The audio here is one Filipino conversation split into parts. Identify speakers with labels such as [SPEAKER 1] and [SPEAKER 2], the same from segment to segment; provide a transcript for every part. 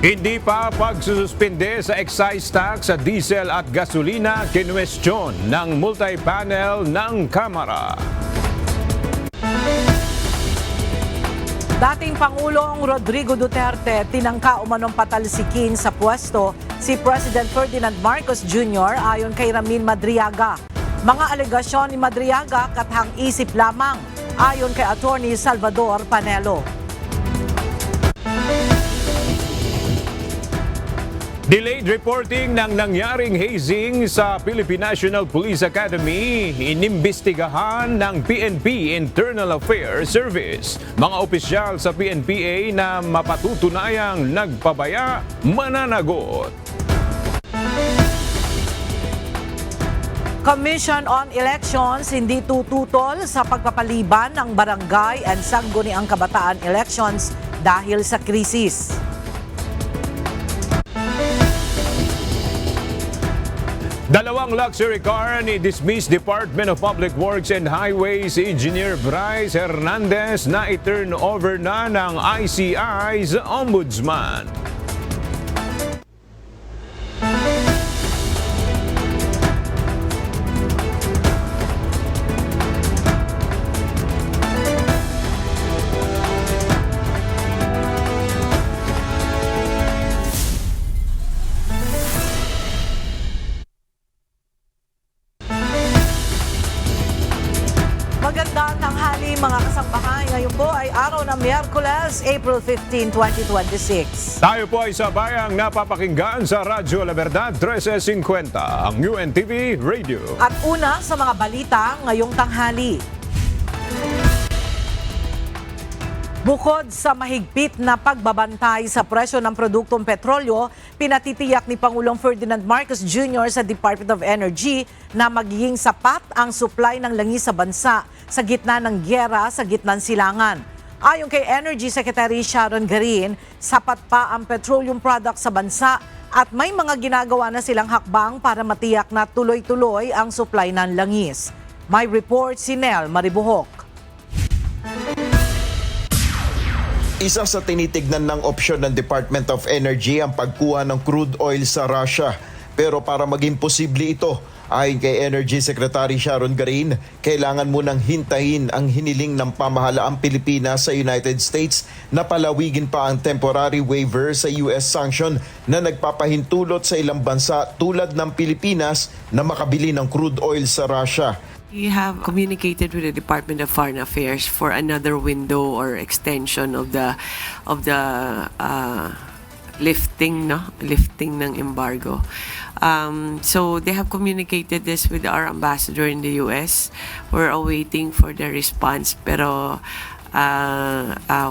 [SPEAKER 1] Hindi pa pagsususpinde sa excise tax sa diesel at gasolina kinwestiyon ng multi-panel ng Kamara.
[SPEAKER 2] Dating Pangulong Rodrigo Duterte tinangka umanong patalsikin sa pwesto si President Ferdinand Marcos Jr. ayon kay Ramin Madriaga. Mga alegasyon ni Madriaga kathang isip lamang ayon kay Attorney Salvador Panelo.
[SPEAKER 1] Delayed reporting ng nangyaring hazing sa Philippine National Police Academy, inimbestigahan ng PNP Internal Affairs Service. Mga opisyal sa PNPA na mapatutunayang nagpabaya, mananagot.
[SPEAKER 2] Commission on Elections hindi tututol sa pagpapaliban ng barangay and sangguniang kabataan elections dahil sa krisis.
[SPEAKER 1] Dalawang luxury car ni dismissed Department of Public Works and Highways Engineer Bryce Hernandez na i-turn over na ng ICI's Ombudsman.
[SPEAKER 2] Magandang tanghali mga kasambahay. Ngayon po ay araw ng Miyerkules, April 15, 2026.
[SPEAKER 1] Tayo po ay sabayang napapakinggan sa Radyo La Verdad 1350, ang UNTV Radio.
[SPEAKER 2] At una sa mga balita ngayong tanghali. Bukod sa mahigpit na pagbabantay sa presyo ng produktong petrolyo, pinatitiyak ni Pangulong Ferdinand Marcos Jr. sa Department of Energy na magiging sapat ang supply ng langis sa bansa sa gitna ng gyera sa gitnang silangan. Ayon kay Energy Secretary Sharon Garin, sapat pa ang petroleum products sa bansa at may mga ginagawa na silang hakbang para matiyak na tuloy-tuloy ang supply ng langis. May report si Nel Maribuhok.
[SPEAKER 3] Isa sa tinitignan ng opsyon ng Department of Energy ang pagkuha ng crude oil sa Russia. Pero para maging posible ito, ayon kay Energy Secretary Sharon Garin, kailangan munang hintayin ang hiniling ng pamahalaang Pilipinas sa United States na palawigin pa ang temporary waiver sa US sanction na nagpapahintulot sa ilang bansa tulad ng Pilipinas na makabili ng crude oil sa Russia.
[SPEAKER 4] We have communicated with the Department of Foreign Affairs for another window or extension of the lifting ng embargo. So they have communicated this with our ambassador in the US. We're awaiting for the response, pero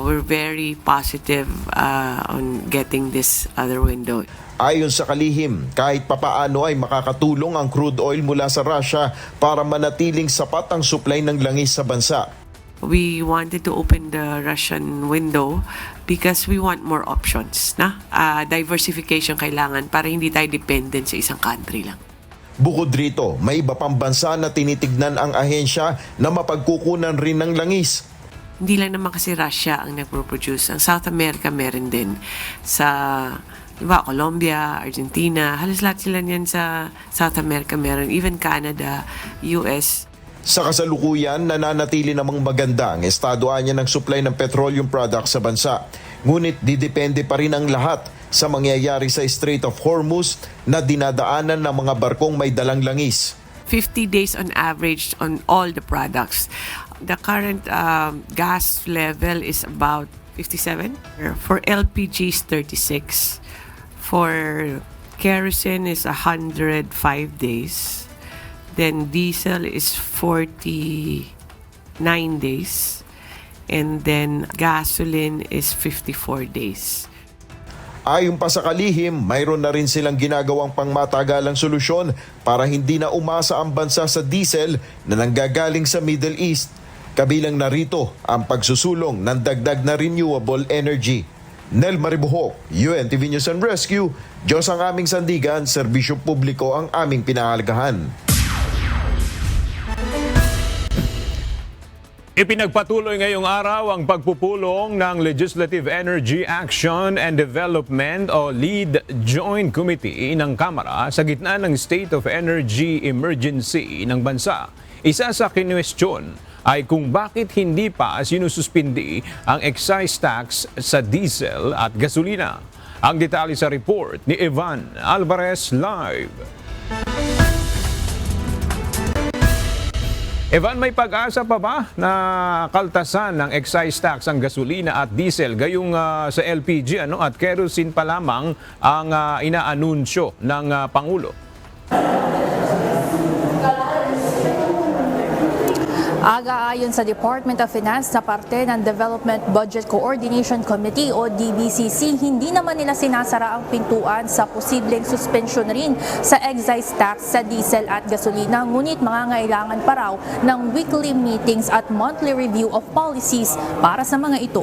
[SPEAKER 4] we're very positive on getting this other window.
[SPEAKER 3] Ayon sa kalihim, kahit papaano ay makakatulong ang crude oil mula sa Russia para manatiling sapat ang supply ng langis sa bansa.
[SPEAKER 4] We wanted to open the Russian window because we want more options. Diversification kailangan para hindi tayo dependent sa isang country lang.
[SPEAKER 3] Bukod rito, may iba pang bansa na tinitignan ang ahensya na mapagkukunan rin ng langis.
[SPEAKER 4] Hindi lang naman kasi Russia ang nagpo-produce. Ang South America meron din. Sa Colombia, Argentina, halos lahat sila niyan sa South America meron. Even Canada, US.
[SPEAKER 3] Sa kasalukuyan, nananatili namang maganda ang estado niya ng supply ng petroleum products sa bansa. Ngunit didepende pa rin ang lahat sa mangyayari sa Strait of Hormuz na dinadaanan ng mga barkong may dalang langis.
[SPEAKER 4] 50 days on average on all the products. The current gas level is about 57. For LPG is 36. For kerosene is 105 days. Then diesel is 49 days. And then gasoline is 54 days.
[SPEAKER 3] Ayon pa sa kalihim, mayroon na rin silang ginagawang pangmatagalang solusyon para hindi na umasa ang bansa sa diesel na nanggagaling sa Middle East. Kabilang narito ang pagsusulong ng dagdag na renewable energy. Nel Maribuhok, UNTV News and Rescue. Diyos ang aming sandigan, serbisyo publiko ang aming pinahalagahan.
[SPEAKER 1] Ipinagpatuloy ngayong araw ang pagpupulong ng Legislative Energy Action and Development o LEAD Joint Committee ng Kamara sa gitna ng State of Energy Emergency ng bansa. Isa sa kinwestiyon ay kung bakit hindi pa sinususpindi ang excise tax sa diesel at gasolina. Ang detalye sa report ni Evan Alvarez live. Evan, may pag-asa pa ba na kaltasan ng excise tax ang gasolina at diesel gayong sa LPG at kerosene pa lamang ang inaanunsyo ng Pangulo?
[SPEAKER 5] Aga ayon sa Department of Finance na parte ng Development Budget Coordination Committee o DBCC, hindi naman nila sinasara ang pintuan sa posibleng suspension rin sa excise tax sa diesel at gasolina. Ngunit mangangailangan pa raw ng weekly meetings at monthly review of policies para sa mga ito.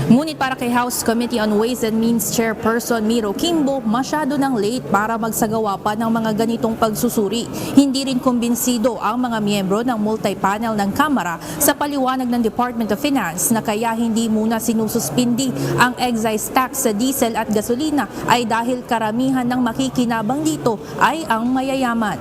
[SPEAKER 5] Ngunit para kay House Committee on Ways and Means Chairperson Miro Kimbo, masyado nang late para magsagawa pa ng mga ganitong pagsusuri. Hindi rin kumbinsido ang mga miyembro ng multi-panel ng Kamara sa paliwanag ng Department of Finance na kaya hindi muna sinususpindi ang excise tax sa diesel at gasolina ay dahil karamihan ng makikinabang dito ay ang mayayaman.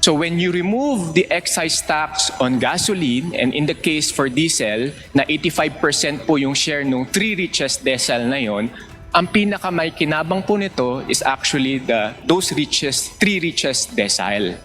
[SPEAKER 6] So when you remove the excise tax on gasoline, and in the case for diesel, na 85% po yung share ng 3 richest decile na yon, ang pinakamay kinabang po nito is actually those 3 richest decile.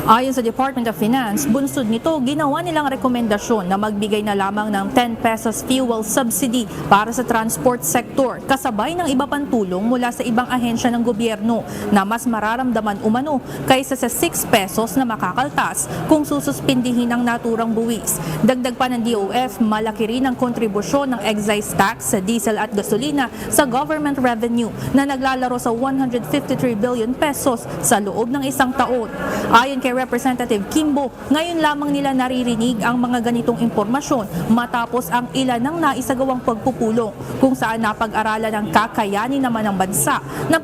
[SPEAKER 5] Ayon sa Department of Finance, bunsod nito, ginawa nilang rekomendasyon na magbigay na lamang ng 10 pesos fuel subsidy para sa transport sector, kasabay ng iba pang tulong mula sa ibang ahensya ng gobyerno na mas mararamdaman umano kaysa sa 6 pesos na makakaltas kung sususpindihin ang naturang buwis. Dagdag pa ng DOF, malaki rin ang kontribusyon ng excise tax sa diesel at gasolina sa government revenue na naglalaro sa 153 billion pesos sa loob ng isang taon. Ayon kay Representative Kimbo, ngayon lamang nila naririnig ang mga ganitong impormasyon matapos ang ilan ng naisagawang pagpupulong kung saan napag-aralan ng kakayanin naman ng bansa na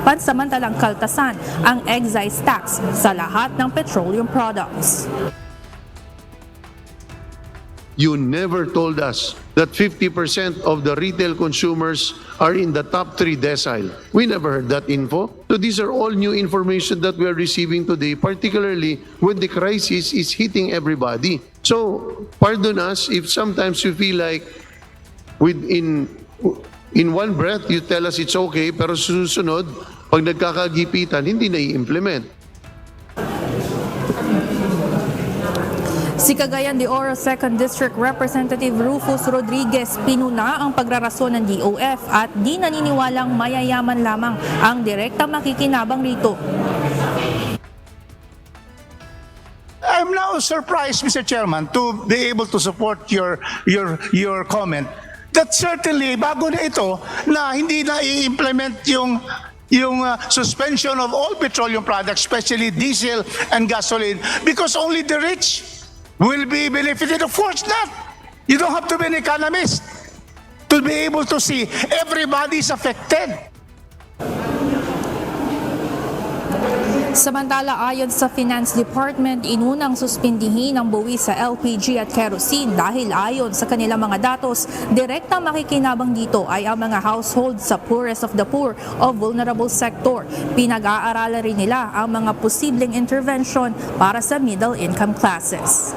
[SPEAKER 5] pansamantalang kaltasan ang excise tax sa lahat ng petroleum products.
[SPEAKER 7] You never told us that 50% of the retail consumers are in the top 3 decile. We never heard that info. So these are all new information that we are receiving today, particularly when the crisis is hitting everybody. So pardon us if sometimes you feel like in one breath you tell us it's okay, pero susunod, pag nagkakagipitan, hindi na i-implement.
[SPEAKER 5] Si Cagayan de Oro 2nd District Representative Rufus Rodriguez pinuna ang pagrarason ng DOF at di naniniwalang mayayaman lamang ang direkta makikinabang rito.
[SPEAKER 8] I'm now surprised, Mr. Chairman, to be able to support your comment that certainly bago na ito na hindi na i-implement yung suspension of all petroleum products, especially diesel and gasoline, because only the rich will be benefited. Of course not. You don't have to be an economist to be able to see everybody is affected.
[SPEAKER 5] Samantala, ayon sa Finance Department, inunang suspindihin ang buwis sa LPG at kerosene dahil ayon sa kanilang mga datos, direktang makikinabang dito ay ang mga household sa poorest of the poor o vulnerable sector. Pinag-aaralan rin nila ang mga posibleng intervention para sa middle income classes.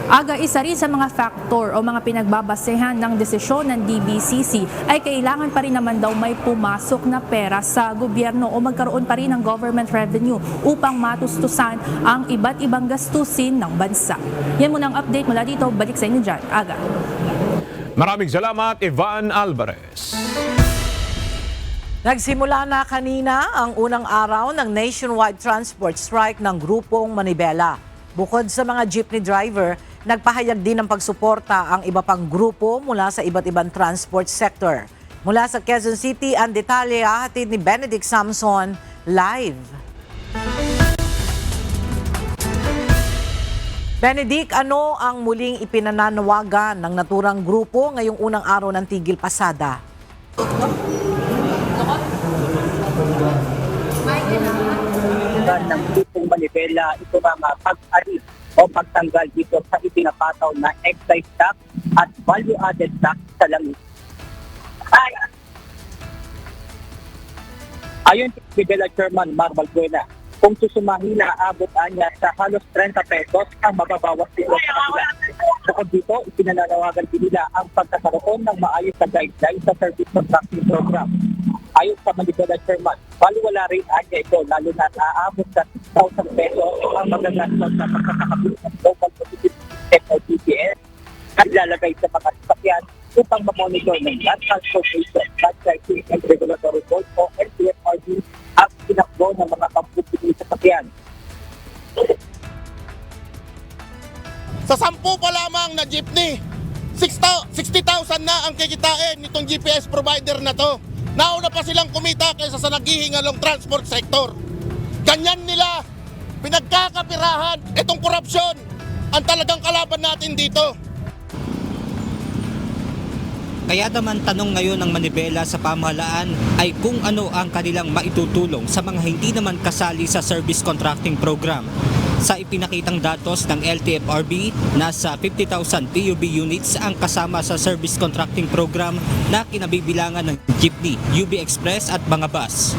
[SPEAKER 5] Aga, isa rin sa mga faktor o mga pinagbabasehan ng desisyon ng DBCC ay kailangan pa rin naman daw may pumasok na pera sa gobyerno o magkaroon pa rin ng government revenue upang matustusan ang iba't ibang gastusin ng bansa. Yan muna ang update mula dito. Balik sa inyo dyan. Aga.
[SPEAKER 1] Maraming salamat, Evan Alvarez.
[SPEAKER 2] Nagsimula na kanina ang unang araw ng nationwide transport strike ng grupong Manibela. Bukod sa mga jeepney driver, nagpahayag din ng pagsuporta ang iba pang grupo mula sa iba't ibang transport sector. Mula sa Quezon City, ang detalye hahatid ni Benedict Samson live. Benedict, ano ang muling ipinananawagan ng naturang grupo ngayong unang araw ng Tigil Pasada?
[SPEAKER 9] pamamagitan ng grupong manibela ito mga pag-alis o pagtanggal dito sa ipinapataw na excise tax at value-added tax sa langis. Ayon kay Manibela Chairman Mar Balbuena, kung susumahin na aabot niya sa halos 30 pesos ang mababawas dito sa kanila. Bukod dito, ipinananawagan din nila ang pagkakaroon ng maayos na guideline sa service contracting program. Ayon sa Manibela Chairman, baliwala rin niya ito lalo na aabot sa 6,000 pesos ang magagastos sa pagkakabili ng local positive system o GPS at ilalagay sa mga sasakyan upang mamonitor ng Land Transportation, Land Pricing and Regulatory Board o LTFRB ang pinakbo ng mga pampublikong sasakyan.
[SPEAKER 10] Sa 10 pa lamang na jeepney, 60,000 na ang kikitain nitong GPS provider na to. Nauna pa silang kumita kaysa sa naghihingalong transport sector. Ganyan nila pinagkakapirahan itong korupsyon ang talagang kalaban natin dito.
[SPEAKER 11] Kaya naman tanong ngayon ng Manibela sa pamahalaan ay kung ano ang kanilang maitutulong sa mga hindi naman kasali sa service contracting program. Sa ipinakitang datos ng LTFRB, nasa 50,000 PUB units ang kasama sa service contracting program na kinabibilangan ng jeepney, UB Express at mga bus.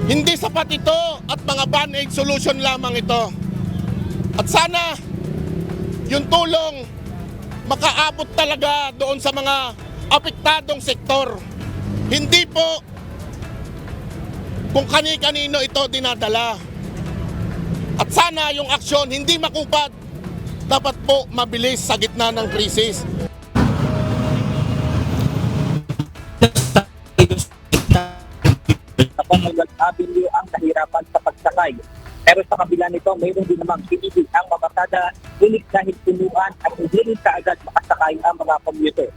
[SPEAKER 10] Hindi sapat ito at mga band-aid solution lamang ito. At sana yung tulong makaabot talaga doon sa mga apektadong sektor. Hindi po kung kani-kanino ito dinadala. At sana yung aksyon hindi makupad, dapat po mabilis sa gitna ng krisis.
[SPEAKER 9] Sa Commonwealth Avenue ang nahirapan sa pagsakay. Pero sa kabila nito, mayroon din namang pinili ang mamasada, ulit dahil punuan at hindi rin kaagad makasakay ang mga commuter.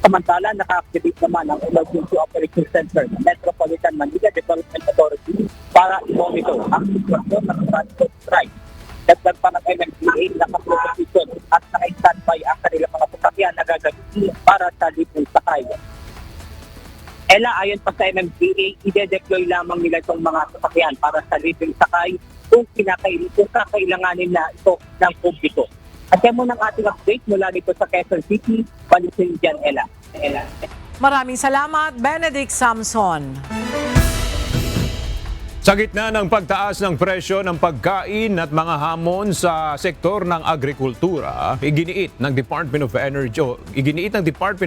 [SPEAKER 9] Samantala, naka-activate naman ang Emergency Operations Center ng Metropolitan Manila Development Authority para i-monitor ang sitwasyon ng transport strike. Dagdag pa ng MMDA na naka-proposition at naka-standby ang kanilang mga sasakyan na gagamitin para sa libreng sakay. Ella, ayon pa sa MMDA, ide-deploy lamang nila itong mga sasakyan para sa libreng sakay kung kakailanganin na ito ng publiko. At yan muna ang ating update mula dito sa Quezon City. Balisin dyan, Ella.
[SPEAKER 2] Maraming salamat, Benedict Samson.
[SPEAKER 1] Sa gitna ng pagtaas ng presyo ng pagkain at mga hamon sa sektor ng agrikultura, iginiit ng Department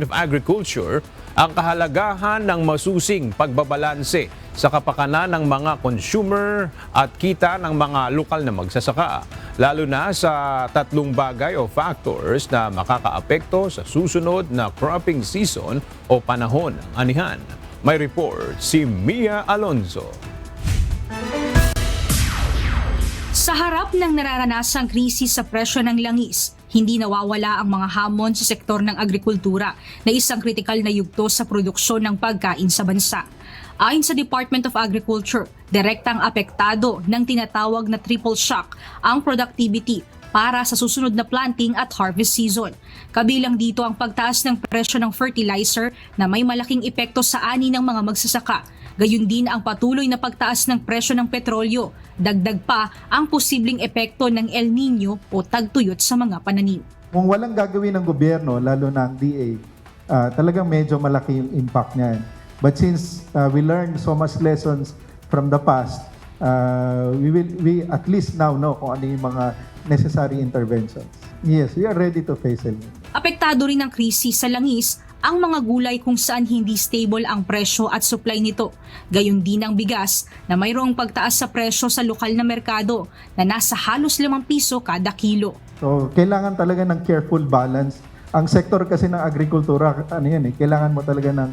[SPEAKER 1] of Agriculture ang kahalagahan ng masusing pagbabalanse sa kapakanan ng mga consumer at kita ng mga lokal na magsasaka, lalo na sa tatlong bagay o factors na makakaapekto sa susunod na cropping season o panahon ng anihan. May report si Mia Alonzo.
[SPEAKER 12] Sa harap ng nararanasang krisis sa presyo ng langis, hindi nawawala ang mga hamon sa sektor ng agrikultura na isang kritikal na yugto sa produksyon ng pagkain sa bansa. Ayon sa Department of Agriculture, direktang apektado ng tinatawag na triple shock ang productivity para sa susunod na planting at harvest season. Kabilang dito ang pagtaas ng presyo ng fertilizer na may malaking epekto sa ani ng mga magsasaka. Gayun din ang patuloy na pagtaas ng presyo ng petrolyo. Dagdag pa ang posibleng epekto ng El Nino o tagtuyot sa mga pananim.
[SPEAKER 13] Kung walang gagawin ng gobyerno, lalo na ang DA, talagang medyo malaki yung impact niyan. But since we learned so much lessons from the past, we at least now know kung ano yung mga necessary interventions. Yes, we are ready to face it.
[SPEAKER 12] Apektado rin ng krisis sa langis ang mga gulay kung saan hindi stable ang presyo at supply nito. Gayon din ang bigas na mayroong pagtaas sa presyo sa lokal na merkado na nasa halos 5 piso kada kilo.
[SPEAKER 13] So, kailangan talaga ng careful balance. Ang sektor kasi ng agrikultura, kailangan mo talaga ng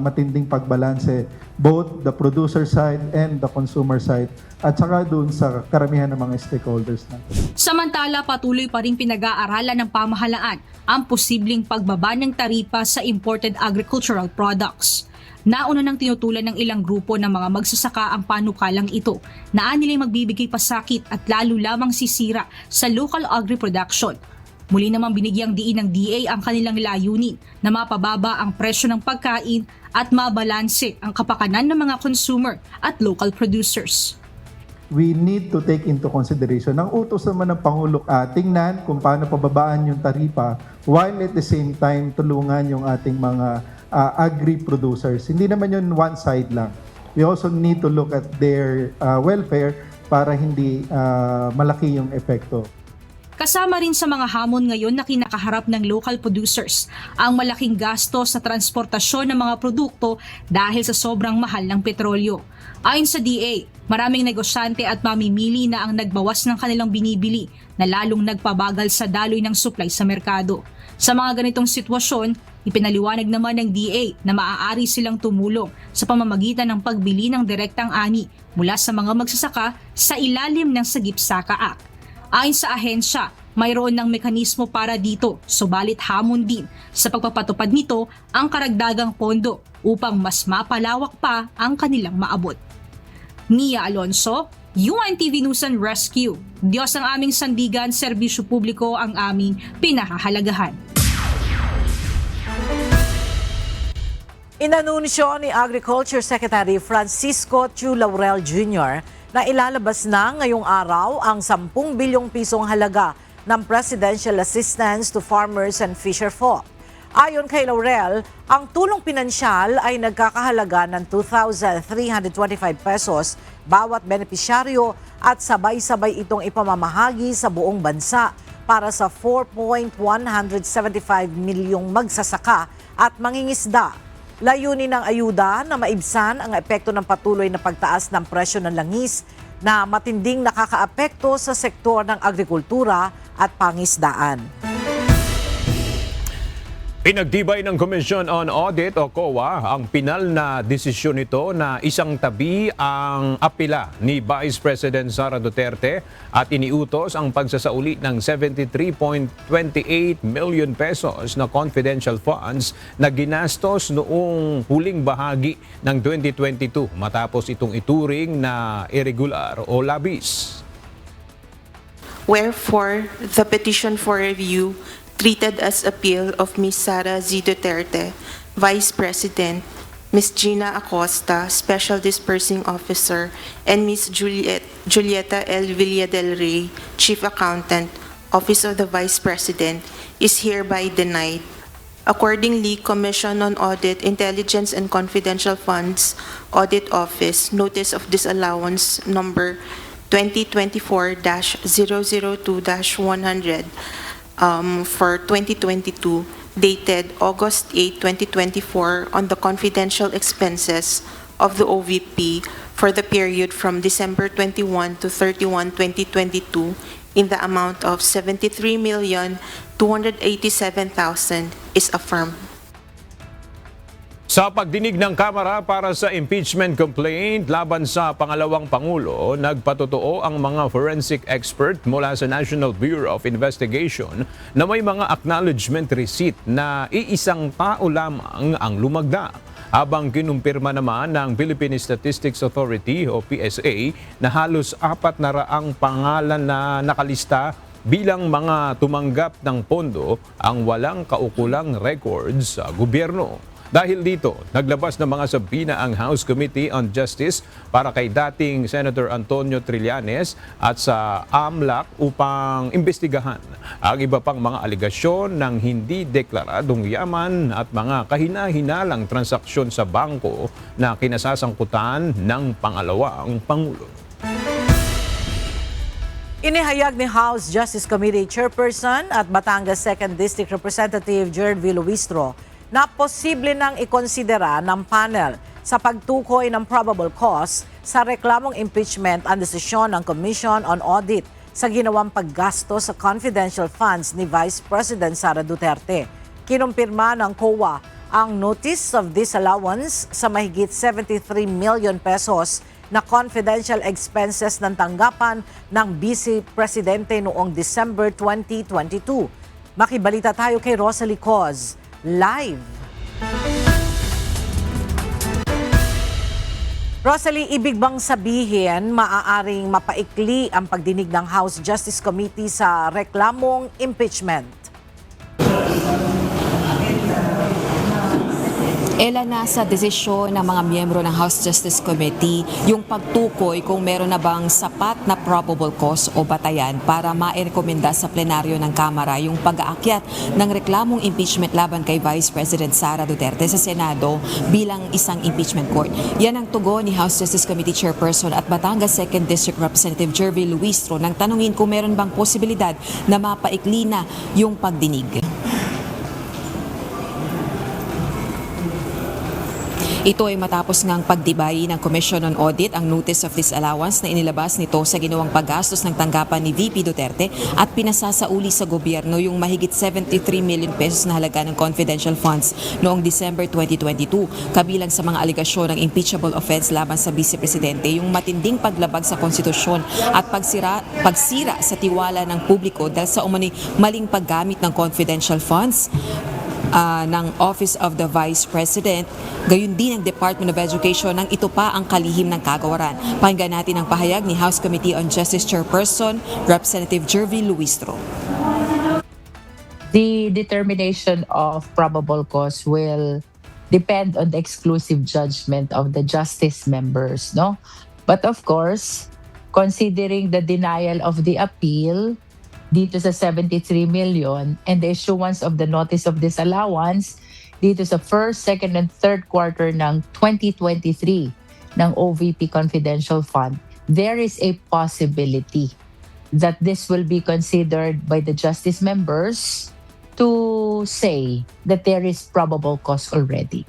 [SPEAKER 13] matinding pagbalanse, both the producer side and the consumer side, at saka doon sa karamihan ng mga stakeholders natin.
[SPEAKER 12] Samantala, patuloy pa rin pinag-aaralan ng pamahalaan ang posibleng pagbaba ng taripa sa imported agricultural products. Nauna nang tinutulan ng ilang grupo ng mga magsasaka ang panukalang ito na anilang magbibigay pasakit at lalo lamang sisira sa local agri-production. Muli namang binigyang diin ng DA ang kanilang layunin na mapababa ang presyo ng pagkain at mabalanse ang kapakanan ng mga consumer at local producers.
[SPEAKER 13] We need to take into consideration. Ang utos naman ng Pangulo, tingnan kung paano pababaan yung taripa while at the same time tulungan yung ating mga agri-producers. Hindi naman yun one side lang. We also need to look at their welfare para hindi malaki yung epekto.
[SPEAKER 12] Kasama rin sa mga hamon ngayon na kinakaharap ng local producers ang malaking gasto sa transportasyon ng mga produkto dahil sa sobrang mahal ng petrolyo. Ayon sa DA, maraming negosyante at mamimili na ang nagbawas ng kanilang binibili na lalong nagpabagal sa daloy ng supply sa merkado. Sa mga ganitong sitwasyon, ipinaliwanag naman ng DA na maaari silang tumulong sa pamamagitan ng pagbili ng direktang ani mula sa mga magsasaka sa ilalim ng Sagip Saka Act. Ayon sa ahensya, mayroon ng mekanismo para dito, subalit hamon din sa pagpapatupad nito ang karagdagang pondo upang mas mapalawak pa ang kanilang maabot. Nia Alonso, UNTV News and Rescue. Diyos ang aming sandigan, serbisyo publiko ang aming pinahahalagahan.
[SPEAKER 2] Inanunsyo ni Agriculture Secretary Francisco Chu Laurel Jr. na ilalabas na ngayong araw ang 10 bilyong pisong halaga ng Presidential Assistance to Farmers and Fisherfolk. Ayon kay Laurel, ang tulong pinansyal ay nagkakahalaga ng 2,325 pesos bawat benepisyaryo at sabay-sabay itong ipamamahagi sa buong bansa para sa 4.175 milyong magsasaka at mangingisda. Layunin ng ayuda na maibsan ang epekto ng patuloy na pagtaas ng presyo ng langis na matinding nakakaapekto sa sektor ng agrikultura at pangisdaan.
[SPEAKER 1] Pinagtibay ng Commission on Audit o COA ang pinal na desisyon nito na isang tabi ang apela ni Vice President Sara Duterte at iniutos ang pagsasauli ng 73.28 million pesos na confidential funds na ginastos noong huling bahagi ng 2022 matapos itong ituring na irregular o labis.
[SPEAKER 14] Wherefore, the petition for review treated as appeal of Ms. Sara Z. Duterte, Vice President, Ms. Gina Acosta, Special Disbursing Officer, and Ms. Julieta L. Villa del Rey, Chief Accountant, Office of the Vice President, is hereby denied. Accordingly, Commission on Audit, Intelligence and Confidential Funds, Audit Office, Notice of Disallowance Number 2024-002-100, for 2022, dated August 8, 2024, on the confidential expenses of the OVP for the period from December 21 to 31, 2022, in the amount of 73,287,000 is affirmed.
[SPEAKER 1] Sa pagdinig ng Kamara para sa impeachment complaint laban sa pangalawang Pangulo, nagpatotoo ang mga forensic expert mula sa National Bureau of Investigation na may mga acknowledgement receipt na iisang tao lamang ang lumagda. Habang kinumpirma naman ng Philippine Statistics Authority o PSA na halos 400 pangalan na nakalista bilang mga tumanggap ng pondo ang walang kaukulang records sa gobyerno. Dahil dito, naglabas ng mga sabina ang House Committee on Justice para kay dating Senator Antonio Trillanes at sa AMLAC upang imbestigahan ang iba pang mga aligasyon ng hindi deklaradong yaman at mga kahina-hinalang transaksyon sa bangko na kinasasangkutan ng pangalawang Pangulo.
[SPEAKER 2] Inihayag ni House Justice Committee Chairperson at Batangas 2nd District Representative Gerard Villuistro na posible nang ikonsidera ng panel sa pagtukoy ng probable cause sa reklamong impeachment ang desisyon ng Commission on Audit sa ginawang paggasto sa confidential funds ni Vice President Sara Duterte. Kinumpirma ng COA ang notice of disallowance sa mahigit 73 million pesos na confidential expenses ng tanggapan ng Vice Presidente noong December 2022. Makibalita tayo kay Rosalie Coz. Live. Rosalie, ibig bang sabihin maaaring mapaikli ang pagdinig ng House Justice Committee sa reklamong impeachment?
[SPEAKER 15] Ela nasa desisyon ng mga miyembro ng House Justice Committee yung pagtukoy kung meron na bang sapat na probable cause o batayan para mairekomenda sa plenaryo ng Kamara yung pag-aakyat ng reklamong impeachment laban kay Vice President Sara Duterte sa Senado bilang isang impeachment court. Yan ang tugon ni House Justice Committee Chairperson at Batangas 2nd District Representative Jervy Luistro nang tanungin kung meron bang posibilidad na mapaikli na yung pagdinig. Ito ay matapos ngang pagdibay ng Commission on Audit ang Notice of Disallowance na inilabas nito sa ginawang paggastos ng tanggapan ni VP Duterte at pinasasauli sa gobyerno yung mahigit 73 million pesos na halaga ng confidential funds noong December 2022. Kabilang sa mga aligasyon ng impeachable offense laban sa Vice Presidente yung matinding paglabag sa konstitusyon at pagsira sa tiwala ng publiko dahil sa umano'y maling paggamit ng confidential funds ng Office of the Vice President, gayon din ang Department of Education nang ito pa ang kalihim ng kagawaran. Pakinggan natin ang pahayag ni House Committee on Justice Chairperson, Representative Jervy Luistro.
[SPEAKER 16] The determination of probable cause will depend on the exclusive judgment of the justice members, no? But of course, considering the denial of the appeal dito sa 73 million and the issuance of the notice of disallowance dito sa first, second, and third quarter ng 2023 ng OVP Confidential Fund, there is a possibility that this will be considered by the justice members to say that there is probable cause already.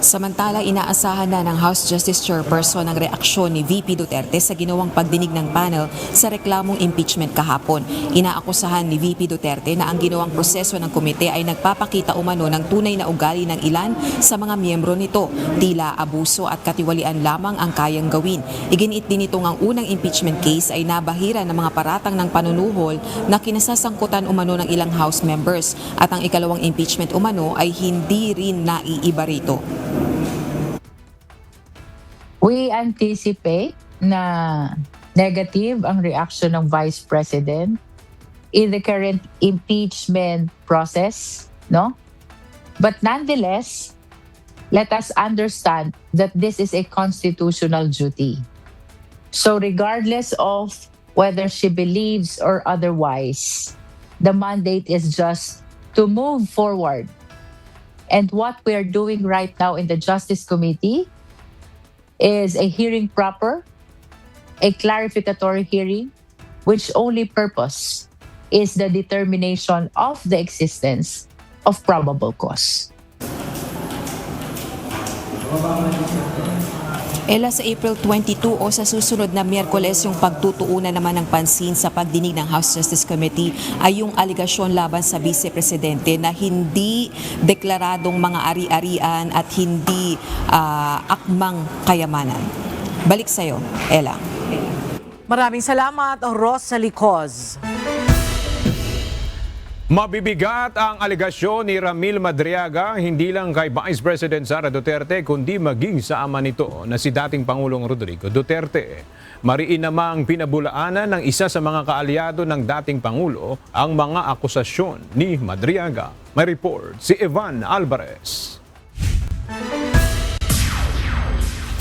[SPEAKER 15] Samantala, inaasahan na ng House Justice Chairperson ang reaksyon ni VP Duterte sa ginawang pagdinig ng panel sa reklamong impeachment kahapon. Inaakusahan ni VP Duterte na ang ginawang proseso ng komite ay nagpapakita umano ng tunay na ugali ng ilan sa mga miyembro nito. Tila abuso at katiwalian lamang ang kayang gawin. Iginiit din itong ang unang impeachment case ay nabahira ng mga paratang ng panunuhol na kinasasangkutan umano ng ilang House members at ang ikalawang impeachment umano ay hindi rin naiiba rito.
[SPEAKER 16] We anticipate na negative ang reaction ng Vice President in the current impeachment process, no? But nonetheless, let us understand that this is a constitutional duty. So regardless of whether she believes or otherwise, the mandate is just to move forward. And what we are doing right now in the Justice Committee is a hearing proper, a clarificatory hearing, which only purpose is the determination of the existence of probable cause.
[SPEAKER 15] Ela sa April 22 o sa susunod na Miyerkules yung pagtutuunan naman ng pansin sa pagdinig ng House Justice Committee ay yung aligasyon laban sa Vice Presidente na hindi deklaradong mga ari-arian at hindi akmang kayamanan. Balik sa'yo, Ela.
[SPEAKER 2] Maraming salamat, Ross Salicos.
[SPEAKER 1] Mabibigat ang alegasyon ni Ramil Madriaga hindi lang kay Vice President Sara Duterte kundi maging sa ama nito na si dating Pangulong Rodrigo Duterte. Mariin namang pinabulaanan ng isa sa mga kaalyado ng dating Pangulo ang mga akusasyon ni Madriaga. May report si Evan Alvarez.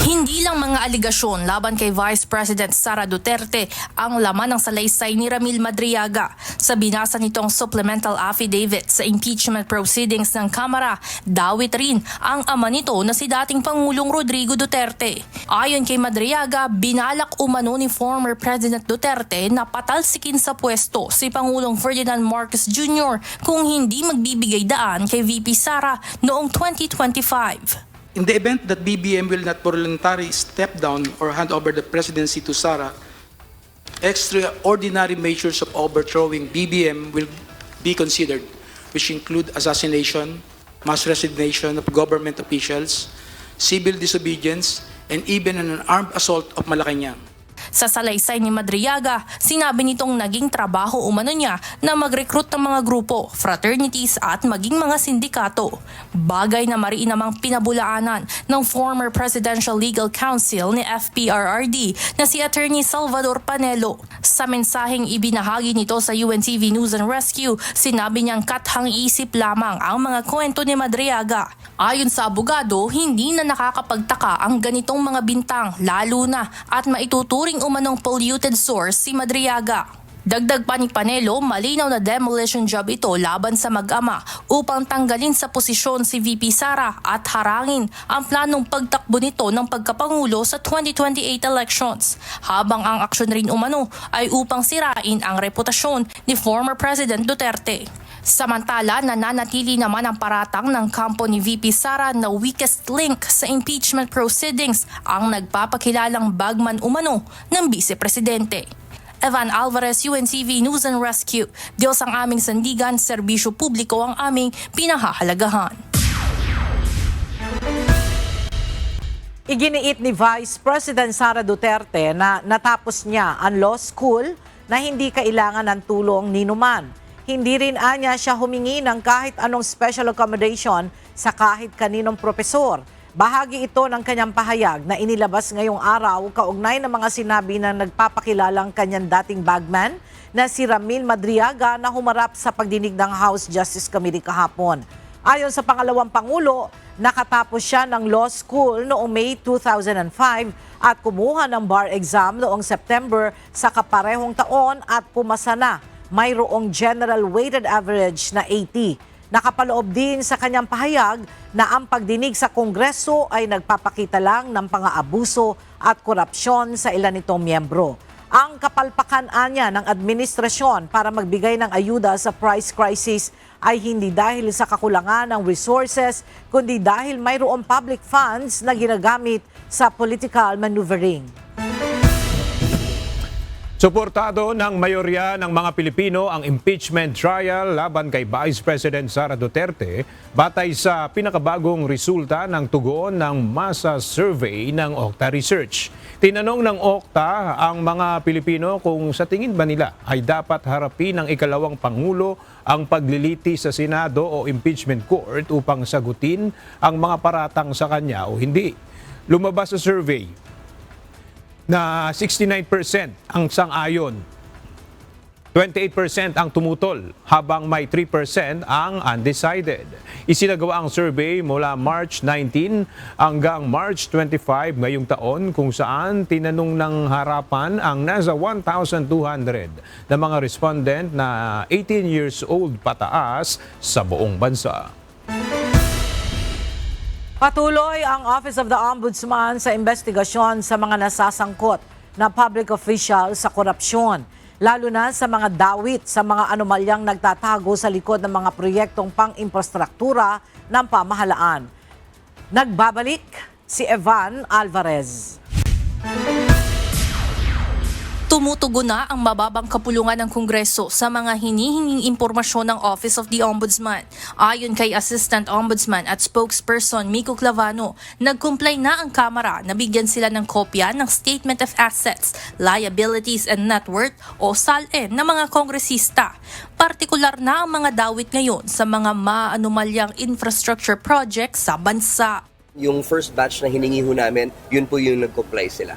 [SPEAKER 17] Hindi lang mga aligasyon laban kay Vice President Sara Duterte ang laman ng salaysay ni Ramil Madriaga. Sa binasa nitong supplemental affidavit sa impeachment proceedings ng Kamara, dawit rin ang ama nito na si dating Pangulong Rodrigo Duterte. Ayon kay Madriaga, binalak umano ni former President Duterte na patalsikin sa pwesto si Pangulong Ferdinand Marcos Jr. kung hindi magbibigay daan kay VP Sara noong 2025.
[SPEAKER 18] In the event that BBM will not voluntarily step down or hand over the presidency to Sara, extraordinary measures of overthrowing BBM will be considered, which include assassination, mass resignation of government officials, civil disobedience, and even an armed assault of Malacanang.
[SPEAKER 17] Sa salaysay ni Madriaga, sinabi nitong naging trabaho umano niya na mag-recruit ng mga grupo, fraternities at maging mga sindikato. Bagay na mariin namang pinabulaanan ng former Presidential Legal Counsel ni FPRRD na si Attorney Salvador Panelo. Sa mensaheng ibinahagi nito sa UNTV News and Rescue, sinabi niyang kathang isip lamang ang mga kwento ni Madriaga. Ayon sa abogado, hindi na nakakapagtaka ang ganitong mga bintang, lalo na at maituturing umanong polluted source si Madriaga. Dagdag pa ni Panelo, malinaw na demolition job ito laban sa mag-ama upang tanggalin sa posisyon si VP Sara at harangin ang planong pagtakbo nito ng pagkapangulo sa 2028 elections. Habang ang aksyon rin umano ay upang sirain ang reputasyon ni former President Duterte. Samantala, nananatili naman ang paratang ng kampo ni VP Sara na weakest link sa impeachment proceedings ang nagpapakilalang bagman umano ng Vice-Presidente. Evan Alvarez, UNTV News and Rescue. Diyos ang aming sandigan, serbisyo publiko ang aming pinahahalagahan.
[SPEAKER 2] Iginiit ni Vice President Sara Duterte na natapos niya ang law school na hindi kailangan ng tulong ni numan. Hindi rin anya siya humingi ng kahit anong special accommodation sa kahit kaninong propesor. Bahagi ito ng kanyang pahayag na inilabas ngayong araw kaugnay ng mga sinabi ng nagpapakilalang kanyang dating bagman na si Ramil Madriaga na humarap sa pagdinig ng House Justice Committee kahapon. Ayon sa pangalawang Pangulo, nakatapos siya ng law school noong May 2005 at kumuha ng bar exam noong September sa kaparehong taon at pumasa na. Mayroong general weighted average na 80. Nakapaloob din sa kanyang pahayag na ang pagdinig sa Kongreso ay nagpapakita lang ng pang-aabuso at korupsyon sa ilan nitong miyembro. Ang kapalpakan anya ng administrasyon para magbigay ng ayuda sa price crisis ay hindi dahil sa kakulangan ng resources, kundi dahil mayroong public funds na ginagamit sa political maneuvering.
[SPEAKER 1] Suportado ng mayorya ng mga Pilipino ang impeachment trial laban kay Vice President Sara Duterte batay sa pinakabagong resulta ng tugon ng masa survey ng Okta Research. Tinanong ng Okta ang mga Pilipino kung sa tingin ba nila ay dapat harapin ng ikalawang Pangulo ang pagliliti sa Senado o impeachment court upang sagutin ang mga paratang sa kanya o hindi. Lumabas sa survey na 69% ang sang-ayon, 28% ang tumutol, habang may 3% ang undecided. Isinagawa ang survey mula March 19 hanggang March 25 ngayong taon kung saan tinanong ng harapan ang nasa 1,200 na mga respondent na 18 years old pataas sa buong bansa.
[SPEAKER 2] Patuloy ang Office of the Ombudsman sa investigasyon sa mga nasasangkot na public official sa korupsyon, lalo na sa mga dawit sa mga anomalyang nagtatago sa likod ng mga proyektong pang-infrastruktura ng pamahalaan. Nagbabalik si Evan Alvarez.
[SPEAKER 17] Tumutugon na ang mababang kapulungan ng Kongreso sa mga hinihinging impormasyon ng Office of the Ombudsman. Ayon kay Assistant Ombudsman at Spokesperson Miko Clavano, nag-comply na ang Kamara na bigyan sila ng kopya ng Statement of Assets, Liabilities and Net Worth o SALN ng mga kongresista. Partikular na ang mga dawit ngayon sa mga maanumalyang infrastructure projects sa bansa.
[SPEAKER 19] Yung first batch na hiningi ho namin, yun po yung nag-comply sila.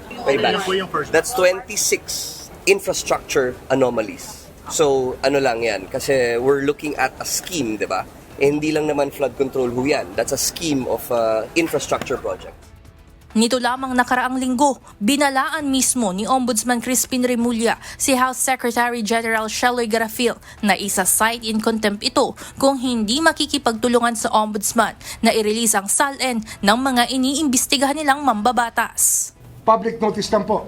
[SPEAKER 19] That's 26 infrastructure anomalies. So, ano lang yan? Kasi we're looking at a scheme, di ba? Hindi lang naman flood control ho yan. That's a scheme of infrastructure project.
[SPEAKER 17] Nito lamang nakaraang linggo, binalaan mismo ni Ombudsman Crispin Remulla si House Secretary General Sheloy Garafil na isa-cite in contempt ito kung hindi makikipagtulungan sa Ombudsman na i-release ang SALN ng mga iniimbestigahan nilang mambabatas.
[SPEAKER 20] Public notice lang po.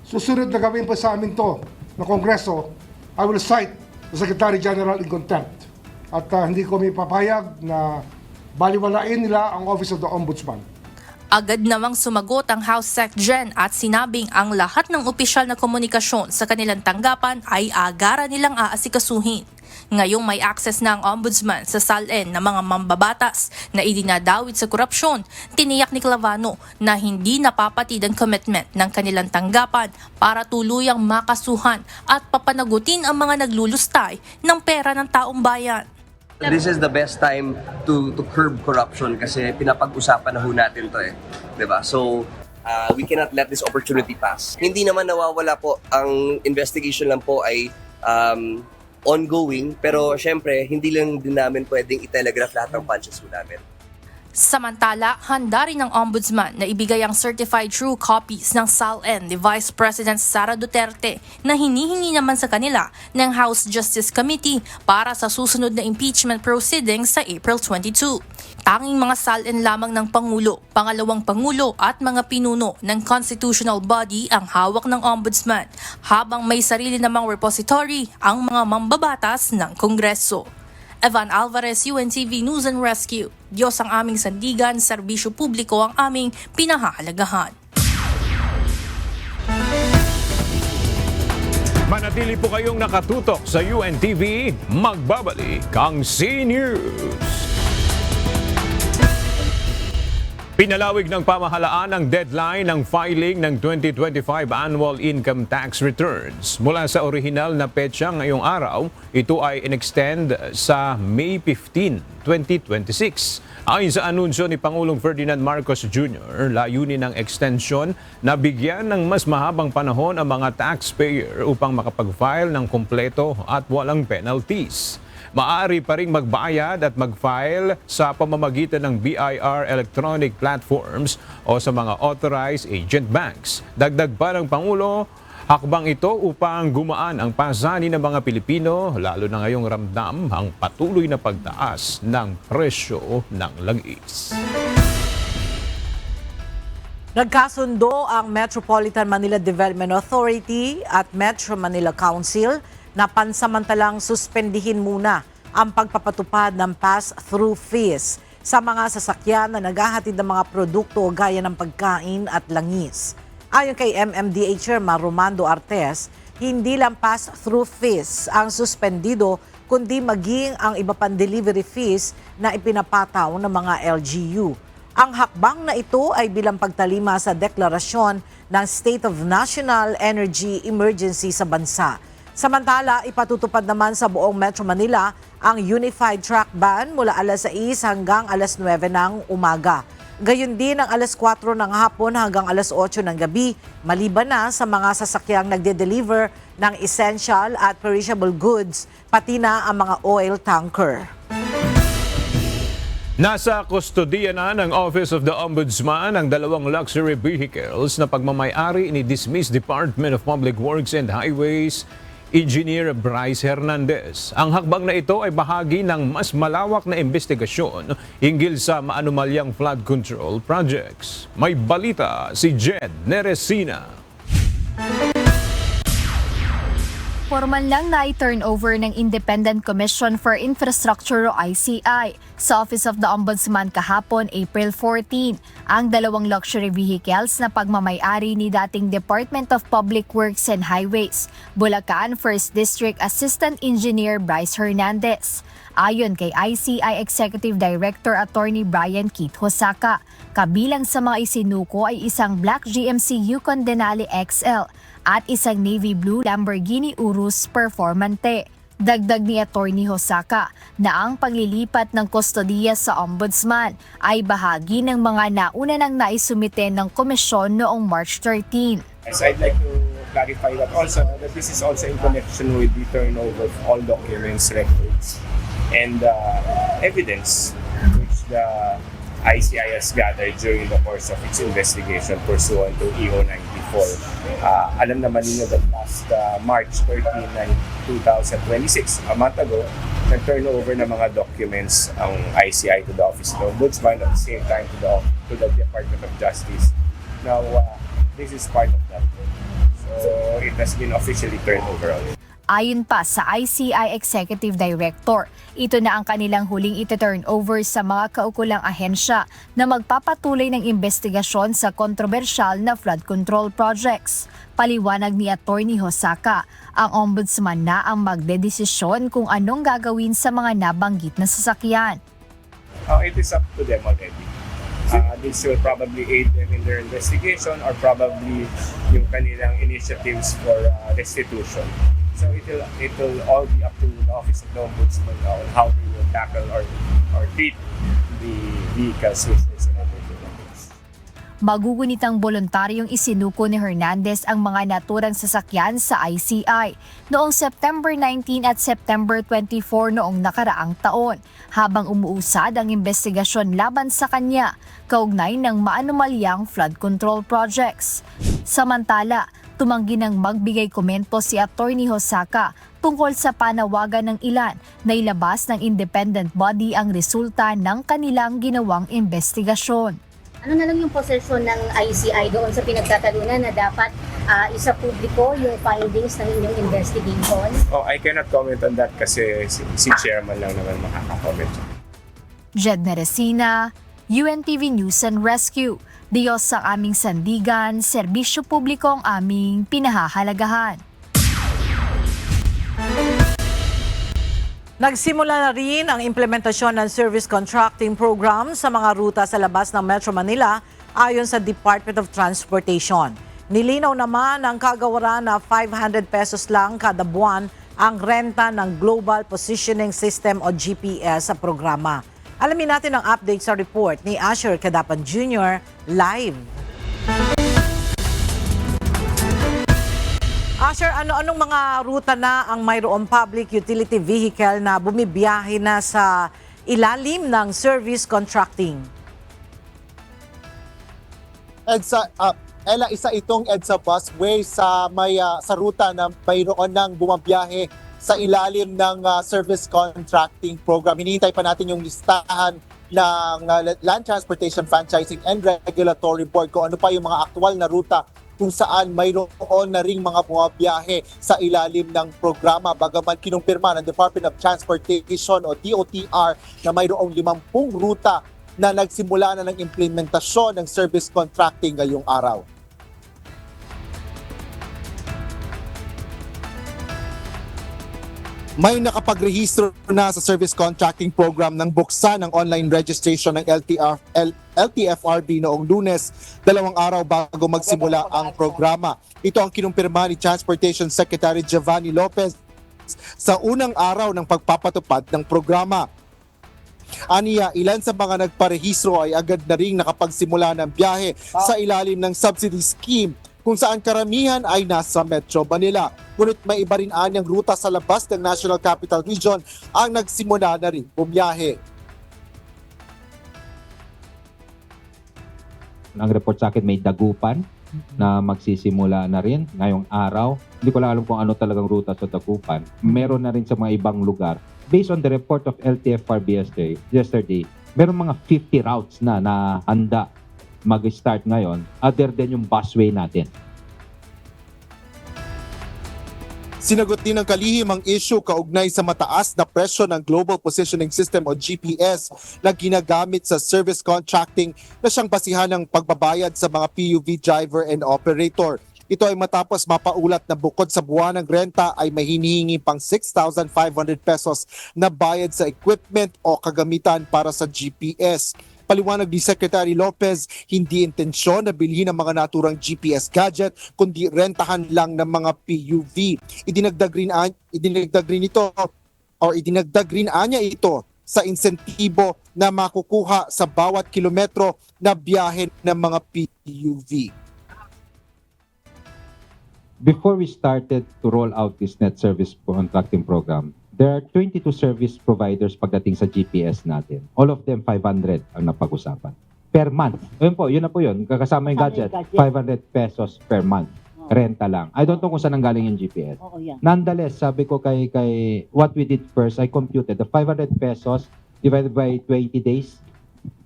[SPEAKER 20] Susunod na gawin po sa amin to ng Kongreso, I will cite the Secretary General in contempt. At hindi ko may papayag na baliwalain nila ang Office of the Ombudsman.
[SPEAKER 17] Agad namang sumagot ang House Sec Gen at sinabing ang lahat ng opisyal na komunikasyon sa kanilang tanggapan ay agara nilang aasikasuhin. Ngayong may access na ang ombudsman sa SALN ng mga mambabatas na idinadawit sa korupsyon, tiniyak ni Clavano na hindi napapatid ang commitment ng kanilang tanggapan para tuluyang makasuhan at papanagutin ang mga naglulustay ng pera ng taong bayan.
[SPEAKER 19] This is the best time to curb corruption kasi pinapag-usapan na ho natin to eh. Diba? So, we cannot let this opportunity pass. Hindi naman nawawala po. Ang investigation lang po ay ongoing, pero syempre, hindi lang din namin pwedeng i-telegraph lahat ng punches ho namin.
[SPEAKER 17] Samantala, handa rin ng ombudsman na ibigay ang certified true copies ng SALN ni Vice President Sara Duterte na hinihingi naman sa kanila ng House Justice Committee para sa susunod na impeachment proceedings sa April 22. Tanging mga SALN lamang ng Pangulo, Pangalawang Pangulo at mga pinuno ng constitutional body ang hawak ng ombudsman, habang may sarili namang repository ang mga mambabatas ng Kongreso. Evan Alvarez, UNTV News and Rescue. Diyos ang aming sandigan, serbisyo publiko ang aming pinahahalagahan.
[SPEAKER 1] Manatili po kayong nakatutok sa UNTV. Magbabalik ang C-News. Pinalawig ng pamahalaan ang deadline ng filing ng 2025 annual income tax returns. Mula sa orihinal na petsa ngayong araw, ito ay in-extend sa May 15, 2026. Ayon sa anunsyo ni Pangulong Ferdinand Marcos Jr., layunin ng extension na bigyan ng mas mahabang panahon ang mga taxpayer upang makapag-file ng kumpleto at walang penalties. Maaari pa ring magbayad at mag-file sa pamamagitan ng BIR electronic platforms o sa mga authorized agent banks. Dagdag pa ng Pangulo, hakbang ito upang gumaan ang pasani ng mga Pilipino, lalo na ngayong ramdam ang patuloy na pagtaas ng presyo ng langis.
[SPEAKER 2] Nagkasundo ang Metropolitan Manila Development Authority at Metro Manila Council na pansamantalang suspendihin muna ang pagpapatupad ng pass-through fees sa mga sasakyan na naghahatid ng mga produkto gaya ng pagkain at langis. Ayon kay MMDA Chairman Romando Artes, hindi lang pass-through fees ang suspendido kundi maging ang iba pang delivery fees na ipinapataw ng mga LGU. Ang hakbang na ito ay bilang pagtalima sa deklarasyon ng State of National Energy Emergency sa bansa. Samantala, ipatutupad naman sa buong Metro Manila ang Unified Truck Ban mula alas 6 hanggang alas 9 ng umaga. Gayun din ang alas 4 ng hapon hanggang alas 8 ng gabi, maliban na sa mga sasakyang nagde-deliver ng essential at perishable goods, pati na ang mga oil tanker.
[SPEAKER 1] Nasa kustodiya na ng Office of the Ombudsman ang dalawang luxury vehicles na pagmamay-ari ni dismissed Department of Public Works and Highways Engineer Bryce Hernandez. Ang hakbang na ito ay bahagi ng mas malawak na investigasyon hinggil sa maanumalyang flood control projects. May balita si Jed Neresina.
[SPEAKER 21] Formal lang na i-turnover ng Independent Commission for Infrastructure o ICI sa Office of the Ombudsman kahapon, April 14, ang dalawang luxury vehicles na pagmamay-ari ni dating Department of Public Works and Highways, Bulacan 1st District Assistant Engineer Bryce Hernandez. Ayon kay ICI Executive Director Attorney Brian Keith Hosaka, kabilang sa mga isinuko ay isang Black GMC Yukon Denali XL at isang navy blue Lamborghini Urus Performante. Dagdag ni Attorney Hosaka na ang paglilipat ng kustodiya sa Ombudsman ay bahagi ng mga nauna nang naisumite ng komisyon noong March 13.
[SPEAKER 22] Yes, I'd like to clarify that also that this is also in connection with the turnover of all documents, records, and evidence which the ICI has gathered during the course of its investigation pursuant to EO 94. Alam naman ninyo that last March 13, 2026, a month ago, nag-turnover ng mga documents ang ICI to the Office of the Ombudsman, at the same time to the Department of Justice. Now, this is part of that. So, it has been officially turned over already.
[SPEAKER 21] Ayon pa sa ICI Executive Director, ito na ang kanilang huling iti-turnover sa mga kaukulang ahensya na magpapatuloy ng investigasyon sa kontrobersyal na flood control projects. Paliwanag ni Attorney Hosaka, ang ombudsman na ang magdedesisyon kung anong gagawin sa mga nabanggit na sasakyan.
[SPEAKER 22] It is up to them already. This will probably aid them in their investigation or probably yung kanilang initiatives for restitution. So it will all be up to the Office of the Ombudsman on how they will tackle or treat the vehicles which is in evidence.
[SPEAKER 21] Magugunitang voluntaryong isinuko ni Hernandez ang mga naturang sasakyan sa ICI noong September 19 at September 24 noong nakaraang taon, habang umuusad ang investigasyon laban sa kanya kaugnay ng maanumalyang flood control projects. Samantala, tumanggi ng magbigay komento si Attorney Hosaka tungkol sa panawagan ng ilan na ilabas ng independent body ang resulta ng kanilang ginawang investigasyon.
[SPEAKER 3] Ano na lang yung posisyon ng ICI doon sa pinagtatalunan na dapat isa publiko yung findings ng inyong investigation?
[SPEAKER 22] I cannot comment on that kasi si chairman lang naman makaka-comment.
[SPEAKER 21] Jed Neresina, UNTV News and Rescue. Diyos sa aming sandigan, serbisyo publiko ang aming pinahahalagahan.
[SPEAKER 2] Nagsimula na rin ang implementasyon ng service contracting program sa mga ruta sa labas ng Metro Manila ayon sa Department of Transportation. Nilinaw naman ang kagawaran na 500 pesos lang kada buwan ang renta ng Global Positioning System o GPS sa programa. Alamin natin ang update sa report ni Asher Cadapan Jr. live. Asher, ano-anong mga ruta na ang mayroong public utility vehicle na bumibiyahe na sa ilalim ng service contracting?
[SPEAKER 4] Ella, isa itong EDSA busway sa sa ruta na mayroon ng bumabiyahe sa ilalim ng service contracting program. Hinihintay pa natin yung listahan ng Land Transportation Franchising and Regulatory Board kung ano pa yung mga aktual na ruta kung saan mayroon na ring mga bumabiyahe sa ilalim ng programa. Bagaman kinumpirma ng Department of Transportation o DOTR na mayroong 50 ruta na nagsimula na ng implementasyon ng service contracting ngayong araw. May nakapagrehistro na sa service contracting program ng buksan ng online registration ng LTFRB noong Lunes, 2 araw bago magsimula ang programa. Ito ang kinumpirma ni Transportation Secretary Giovanni Lopez sa unang araw ng pagpapatupad ng programa. Aniya, ilan sa mga nagparehistro ay agad na ring nakapagsimula ng biyahe sa ilalim ng subsidy scheme kung saan karamihan ay nasa Metro Manila. Ngunit may iba rin anyang ruta sa labas ng National Capital Region ang nagsimula na rin bumiyahe.
[SPEAKER 23] Ang report sa akin may Dagupan na magsisimula na rin ngayong araw. Hindi ko lang alam kung ano talagang ruta sa Dagupan. Meron na rin sa mga ibang lugar. Based on the report of LTFRB yesterday, meron mga 50 routes na handa mag-start ngayon other than yung busway natin.
[SPEAKER 4] Sinagot din ng kalihim ang issue kaugnay sa mataas na presyo ng Global Positioning System o GPS na ginagamit sa service contracting na siyang basihan ng pagbabayad sa mga PUV driver and operator. Ito ay matapos mapaulat na bukod sa buwan ng renta ay may hinihingi pang 6,500 pesos na bayad sa equipment o kagamitan para sa GPS. Paliwanag ni Secretary Lopez, hindi intensyon na bilhin ang mga naturang GPS gadget kundi rentahan lang ng mga PUV. Idinagdag rin anya ito sa insentibo na makukuha sa bawat kilometro na biyahe ng mga PUV.
[SPEAKER 23] Before we started to roll out this net service contracting program, there are 22 service providers pagdating sa GPS natin. All of them 500 ang napag-usapan. Per month. Yun na po yun. Kakasama yung gadget. 500 pesos per month. Renta lang. I don't know kung saan nanggaling yung GPS. Nonetheless, sabi ko kay what we did first, I computed the 500 pesos divided by 20 days.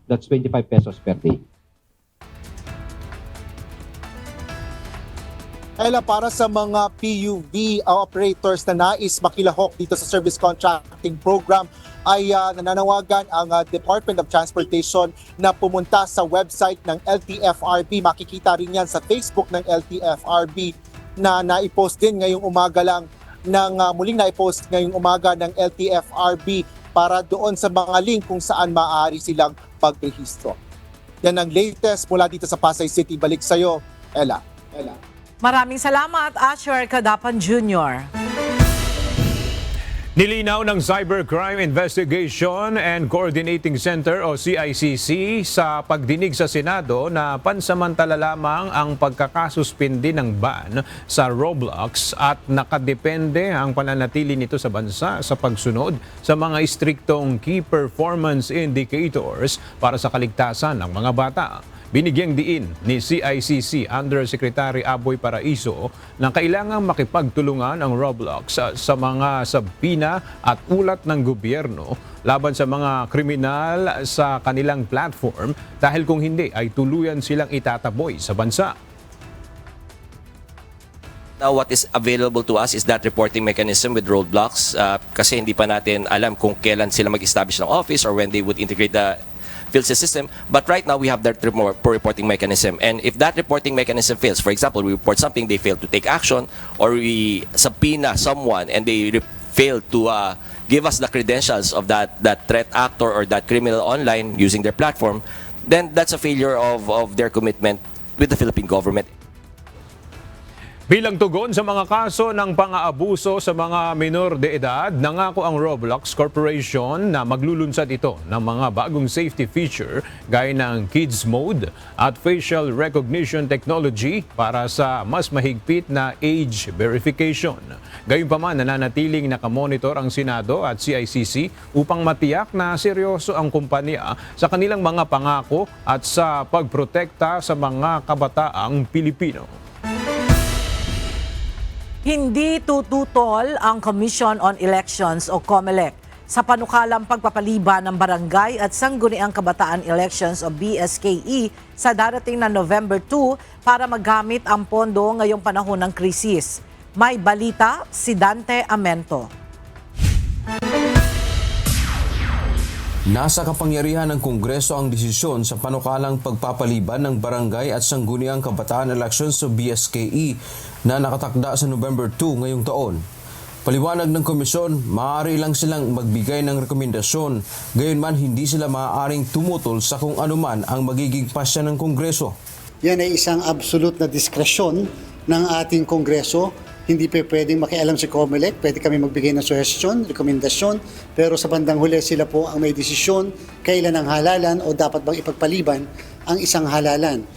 [SPEAKER 23] That's 25 pesos per day.
[SPEAKER 4] Ella, para sa mga PUV operators na nais makilahok dito sa service contracting program, ay nananawagan ang Department of Transportation na pumunta sa website ng LTFRB. Makikita rin yan sa Facebook ng LTFRB na naipost din ngayong umaga lang muling naipost ngayong umaga ng LTFRB para doon sa mga link kung saan maaari silang pagrehistro. Yan ang latest mula dito sa Pasay City. Balik sa'yo, Ella.
[SPEAKER 2] Maraming salamat, Asher Kadapan Jr.
[SPEAKER 1] Nilinaw ng Cybercrime Investigation and Coordinating Center o CICC sa pagdinig sa Senado na pansamantala lamang ang pagkakasuspindi ng ban sa Roblox at nakadepende ang pananatili nito sa bansa sa pagsunod sa mga istriktong key performance indicators para sa kaligtasan ng mga bata. Binigyang diin ni CICC Undersecretary Aboy Paraiso na kailangang makipagtulungan ang Roblox sa mga sabina at ulat ng gobyerno laban sa mga kriminal sa kanilang platform dahil kung hindi ay tuluyan silang itataboy sa bansa.
[SPEAKER 6] Now, what is available to us is that reporting mechanism with Roblox kasi hindi pa natin alam kung kailan sila mag-establish ng office or when they would integrate the PhilSys system. But right now, we have that reporting mechanism. And if that reporting mechanism fails, for example, we report something, they fail to take action, or we subpoena someone and they fail to give us the credentials of that threat actor or that criminal online using their platform, then that's a failure of their commitment with the Philippine government.
[SPEAKER 1] Bilang tugon sa mga kaso ng pang-aabuso sa mga minor de edad, nangako ang Roblox Corporation na maglulunsad ito ng mga bagong safety feature gaya ng Kids Mode at Facial Recognition Technology para sa mas mahigpit na age verification. Gayunpaman, nananatiling nakamonitor ang Senado at CICC upang matiyak na seryoso ang kumpanya sa kanilang mga pangako at sa pagprotekta sa mga kabataang Pilipino.
[SPEAKER 2] Hindi tututol ang Commission on Elections o COMELEC sa panukalang pagpapaliban ng barangay at sangguniang kabataan elections o BSKE sa darating na November 2 para magamit ang pondo ngayong panahon ng krisis. May balita si Dante Amento.
[SPEAKER 7] Nasa kapangyarihan ng Kongreso ang desisyon sa panukalang pagpapaliban ng barangay at sangguniang kabataan elections o BSKE na nakatakda sa November 2 ngayong taon. Paliwanag ng komisyon, maaari lang silang magbigay ng rekomendasyon, gayunman hindi sila maaaring tumutol sa kung anuman ang magiging pasya ng Kongreso.
[SPEAKER 8] Yan ay isang absolute na diskresyon ng ating Kongreso. Hindi pa pwedeng makialam si COMELEC, pwede kami magbigay ng suhestyon, rekomendasyon, pero sa bandang huli sila po ang may desisyon kailan ang halalan o dapat bang ipagpaliban ang isang halalan.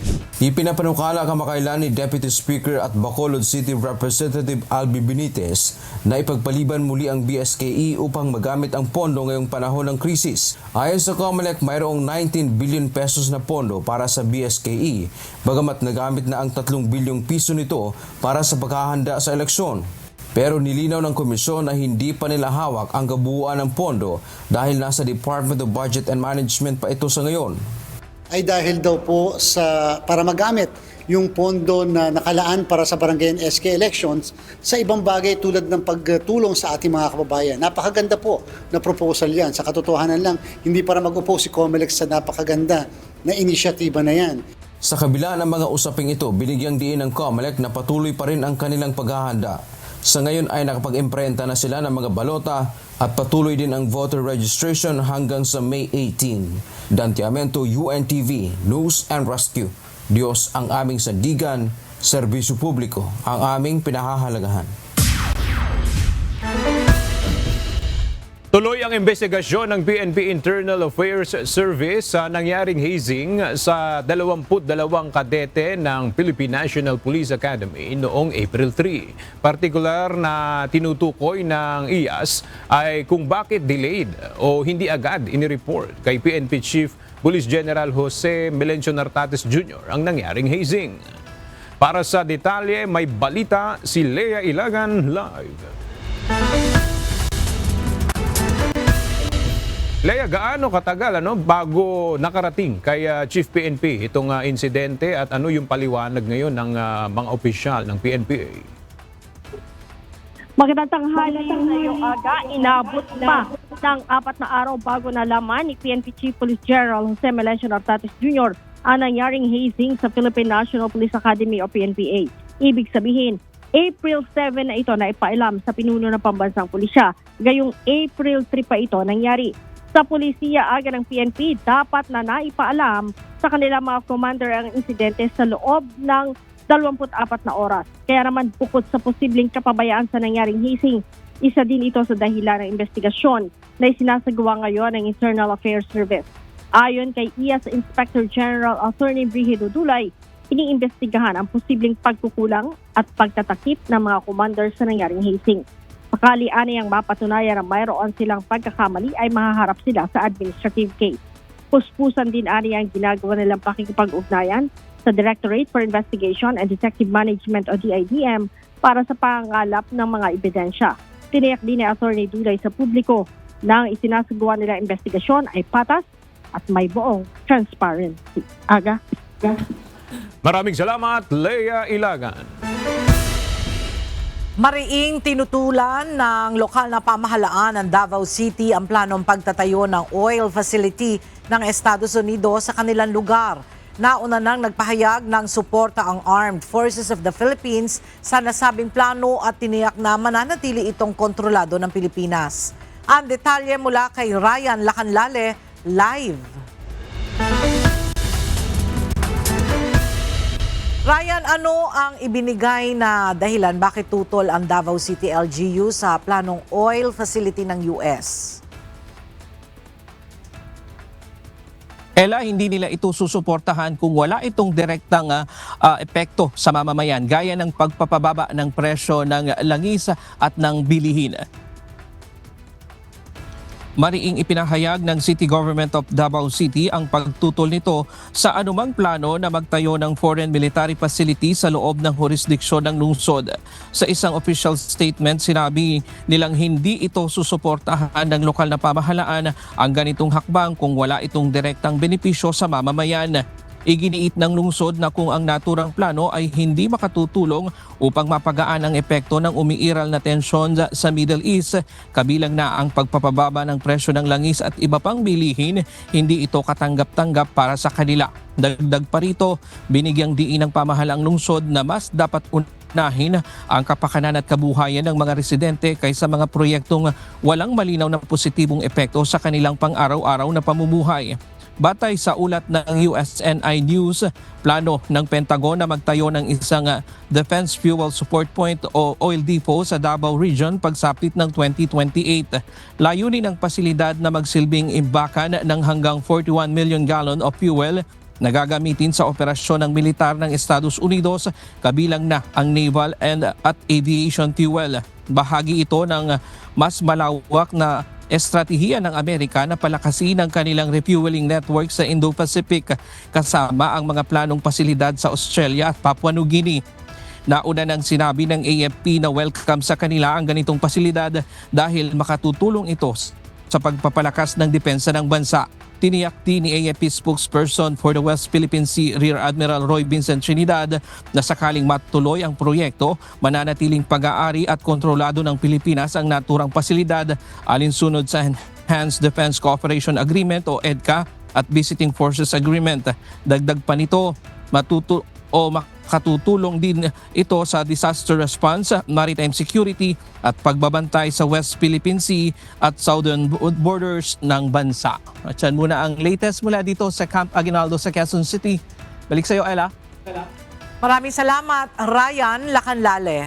[SPEAKER 7] Ipinapanukala kamakailan ni Deputy Speaker at Bacolod City Representative Albi Benitez na ipagpaliban muli ang BSKE upang magamit ang pondo ngayong panahon ng krisis. Ayon sa COMELEC, mayroong 19 billion pesos na pondo para sa BSKE, bagamat nagamit na ang 3 bilyong piso nito para sa paghahanda sa eleksyon. Pero nilinaw ng komisyon na hindi pa nila hawak ang kabuuan ng pondo dahil nasa Department of Budget and Management pa ito sa ngayon.
[SPEAKER 8] Ay dahil daw po para magamit yung pondo na nakalaan para sa barangay and SK elections sa ibang bagay tulad ng pagtulong sa ating mga kababayan. Napakaganda po na proposal yan. Sa katotohanan lang, hindi para mag-oppose si COMELEC sa napakaganda na inisyatiba na yan.
[SPEAKER 7] Sa kabila ng mga usaping ito, binigyang diin ng COMELEC na patuloy pa rin ang kanilang paghahanda. Sa ngayon ay nakapag-imprenta na sila ng mga balota at patuloy din ang voter registration hanggang sa May 18. Dante Amento, UNTV, News and Rescue. Diyos ang aming sandigan, serbisyo publiko ang aming pinahahalagahan.
[SPEAKER 1] Tuloy ang investigasyon ng PNP Internal Affairs Service sa nangyaring hazing sa 22 kadete ng Philippine National Police Academy noong April 3. Partikular na tinutukoy ng IAS ay kung bakit delayed o hindi agad inireport kay PNP Chief Police General Jose Melencio Nartates Jr. ang nangyaring hazing. Para sa detalye, may balita si Lea Ilagan live. Leia, gaano katagal bago nakarating kay Chief PNP itong insidente at ano yung paliwanag ngayon ng mga opisyal ng PNP?
[SPEAKER 5] Magandang tanghali sa iyo, Aga. Inabot pa ng 4 na araw bago nalaman ni PNP Chief Police General Jose Melencio Nartates Jr. ang nangyaring hazing sa Philippine National Police Academy o PNPA. Ibig sabihin, April 7 na ito na ipailam sa pinuno ng pambansang pulisya. Gayong April 3 pa ito nangyari. Sa pulisiya aga ng PNP, dapat na naipaalam sa kanilang mga commander ang insidente sa loob ng 24 na oras. Kaya naman bukod sa posibleng kapabayaan sa nangyaring hazing, isa din ito sa dahilan ng investigasyon na isinasagawa ngayon ng Internal Affairs Service. Ayon kay IAS Inspector General Attorney Brigido Dulay, iniimbestigahan ang posibleng pagkukulang at pagtatakip ng mga commander sa nangyaring hazing. Sakali aniyang mapatunayan na mayroon silang pagkakamali ay mahaharap sila sa administrative case. Puspusan din aniyang ginagawa nilang pakikipag-ugnayan sa Directorate for Investigation and Detective Management o DIDM para sa pangangalap ng mga ebidensya. Tiniyak din ni Attorney Dulay sa publiko na ang isinasagawa nilang investigasyon ay patas at may buong transparency. Aga.
[SPEAKER 1] Maraming salamat, Leia Ilagan.
[SPEAKER 2] Mariing tinutulan ng lokal na pamahalaan ng Davao City ang planong pagtatayo ng oil facility ng Estados Unidos sa kanilang lugar. Nauna nang nagpahayag ng suporta ang Armed Forces of the Philippines sa nasabing plano at tiniyak na mananatili itong kontrolado ng Pilipinas. Ang detalye mula kay Ryan Lacanlale, live. Ryan, ano ang ibinigay na dahilan bakit tutol ang Davao City LGU sa planong oil facility ng US?
[SPEAKER 10] Ella, hindi nila ito susuportahan kung wala itong direktang epekto sa mamamayan gaya ng pagpapababa ng presyo ng langis at ng bilihin. Mariing ipinahayag ng City Government of Davao City ang pagtutol nito sa anumang plano na magtayo ng foreign military facility sa loob ng jurisdiksyon ng lungsod. Sa isang official statement, sinabi nilang hindi ito susuportahan ng lokal na pamahalaan ang ganitong hakbang kung wala itong direktang benepisyo sa mamamayan. Iginiit ng lungsod na kung ang naturang plano ay hindi makatutulong upang mapagaan ang epekto ng umiiral na tensyon sa Middle East, kabilang na ang pagpapababa ng presyo ng langis at iba pang bilihin, hindi ito katanggap-tanggap para sa kanila. Dagdag pa rito, binigyang diin ng pamahalang lungsod na mas dapat unahin ang kapakanan at kabuhayan ng mga residente kaysa mga proyektong walang malinaw na positibong epekto sa kanilang pang-araw-araw na pamumuhay. Batay sa ulat ng USNI News, plano ng Pentagon na magtayo ng isang Defense Fuel Support Point o oil depot sa Davao Region pagsapit ng 2028. Layunin ng pasilidad na magsilbing imbakan ng hanggang 41 million gallon of fuel na gagamitin sa operasyon ng militar ng Estados Unidos, kabilang na ang naval at aviation fuel. Bahagi ito ng mas malawak na estratehiya ng Amerika na palakasin ang kanilang refueling network sa Indo-Pacific, kasama ang mga planong pasilidad sa Australia at Papua New Guinea. Nauna nang sinabi ng AFP na welcome sa kanila ang ganitong pasilidad dahil makatutulong ito sa pagpapalakas ng depensa ng bansa. Tiniyak din ni AFP spokesperson for the West Philippine Sea Rear Admiral Roy Vincent Trinidad na sakaling matuloy ang proyekto, mananatiling pag-aari at kontrolado ng Pilipinas ang naturang pasilidad alinsunod sa Enhanced Defense Cooperation Agreement o EDCA at Visiting Forces Agreement. Dagdag pa nito, makatutulong din ito sa disaster response, maritime security at pagbabantay sa West Philippine Sea at southern borders ng bansa. At yan muna ang latest mula dito sa Camp Aguinaldo sa Quezon City. Balik sa iyo, Ella.
[SPEAKER 2] Maraming salamat, Ryan Lacanlale.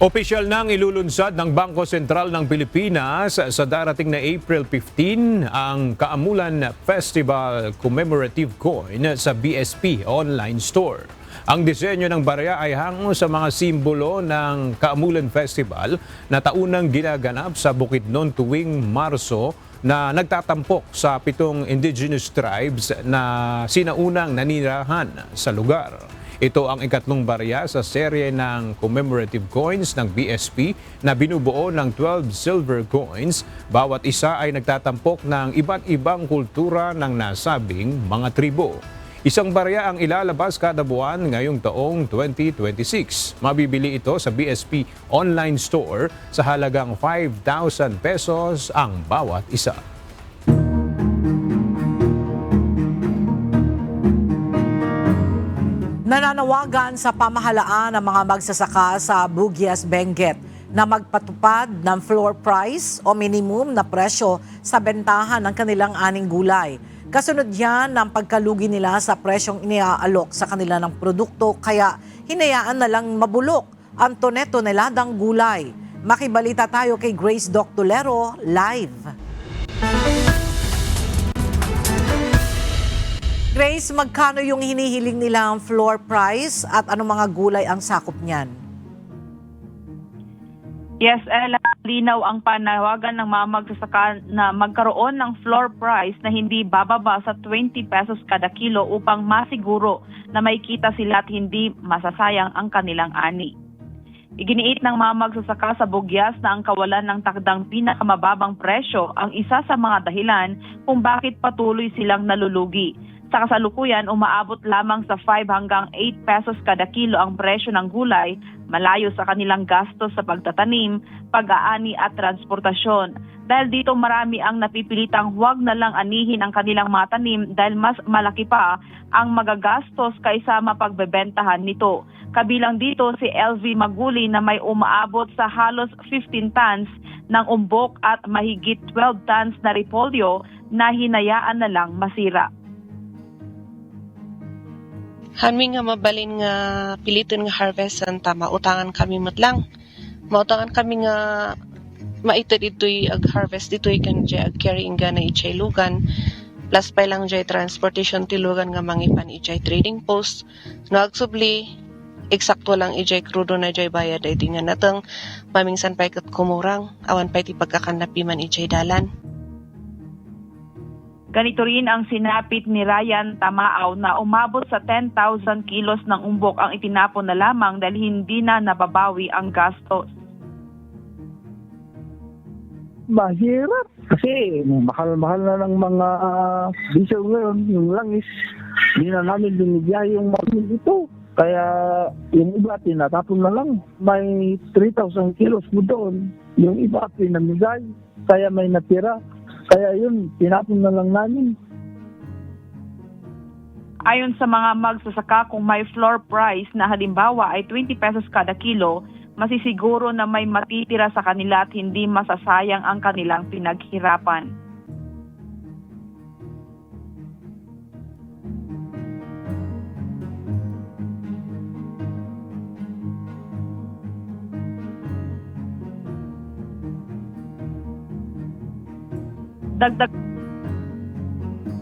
[SPEAKER 1] Opisyal nang ilulunsad ng Bangko Sentral ng Pilipinas sa darating na April 15 ang Kaamulan Festival Commemorative Coin sa BSP online store. Ang disenyo ng barya ay hango sa mga simbolo ng Kaamulan Festival na taunang ginaganap sa Bukidnon tuwing Marso na nagtatampok sa 7 indigenous tribes na sinaunang nanirahan sa lugar. Ito ang ikatlong barya sa serye ng commemorative coins ng BSP na binubuo ng 12 silver coins. Bawat isa ay nagtatampok ng iba't ibang kultura ng nasabing mga tribo. Isang barya ang ilalabas kada buwan ngayong taong 2026. Mabibili ito sa BSP online store sa halagang 5,000 pesos ang bawat isa.
[SPEAKER 2] Nananawagan sa pamahalaan ng mga magsasaka sa Bugias, Benguet na magpatupad ng floor price o minimum na presyo sa bentahan ng kanilang aning gulay. Kasunod yan ng pagkalugi nila sa presyong iniaalok sa kanila ng produkto kaya hinayaan na lang mabulok ang toneladang gulay. Makibalita tayo kay Grace Doctolero live. Grace, magkano yung hinihiling nilang floor price at anong mga gulay ang sakop niyan?
[SPEAKER 5] Yes, Ella, linaw ang panawagan ng mga magsasaka na magkaroon ng floor price na hindi bababa sa 20 pesos kada kilo upang masiguro na may kita sila at hindi masasayang ang kanilang ani. Iginiit ng mga magsasaka sa Bugias na ang kawalan ng takdang pinakamababang presyo ang isa sa mga dahilan kung bakit patuloy silang nalulugi. Sa kasalukuyan, umaabot lamang sa 5 hanggang 8 pesos kada kilo ang presyo ng gulay, malayo sa kanilang gastos sa pagtatanim, pag-aani at transportasyon. Dahil dito marami ang napipilitang huwag na lang anihin ang kanilang mga tanim dahil mas malaki pa ang magagastos kaysa mapagbebentahan nito. Kabilang dito si LV Maguli na may umaabot sa halos 15 tons ng umbok at mahigit 12 tons na repolyo na hinayaan na lang masira.
[SPEAKER 9] Hanmi nga mabalin nga piliton nga harvestan ta mautangan kami matlang. Mautangan kami nga maitid ito'y ag-harvest ito'y kan jay ag-carrying nga na ichay lugan. Plus pa lang jay transportation tilugan nga mangipan ichay trading post. Nagsubli, eksakto lang ichay krudo na jay bayad ay nga natang mamingsan pa ikat kumurang awan pa iti pagkakanapi man ichay dalan.
[SPEAKER 5] Ganito rin ang sinapit ni Ryan Tamaaw na umabot sa 10,000 kilos ng umbok ang itinapon na lamang dahil hindi na nababawi ang gastos.
[SPEAKER 11] Mahirap kasi mahal-mahal na ng mga diesel ngayon, yung langis. Hindi na namin binigay yung margin dito. Kaya yung iba tinatapon na lang. May 3,000 kilos mo doon. Yung iba pinamigay. Kaya may natira. Kaya yun, tinapon na lang namin.
[SPEAKER 5] Ayon sa mga magsasaka, kung may floor price na halimbawa ay 20 pesos kada kilo, masisiguro na may matitira sa kanila at hindi masasayang ang kanilang pinaghirapan. Dagdag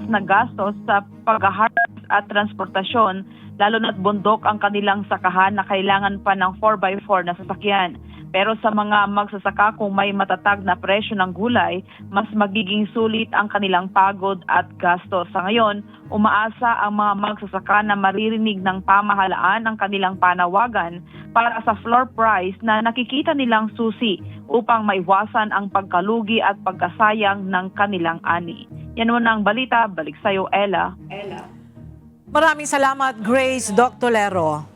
[SPEAKER 5] na gastos sa pag-harvest at transportasyon, lalo na't bundok ang kanilang sakahan na kailangan pa ng 4x4 na sasakyan. Pero sa mga magsasaka kung may matatag na presyo ng gulay, mas magiging sulit ang kanilang pagod at gastos. Sa ngayon, umaasa ang mga magsasaka na maririnig ng pamahalaan ang kanilang panawagan para sa floor price na nakikita nilang susi upang maiwasan ang pagkalugi at pagkasayang ng kanilang ani. Yan muna ang balita. Balik sa'yo, Ella.
[SPEAKER 2] Maraming salamat, Grace Doctolero.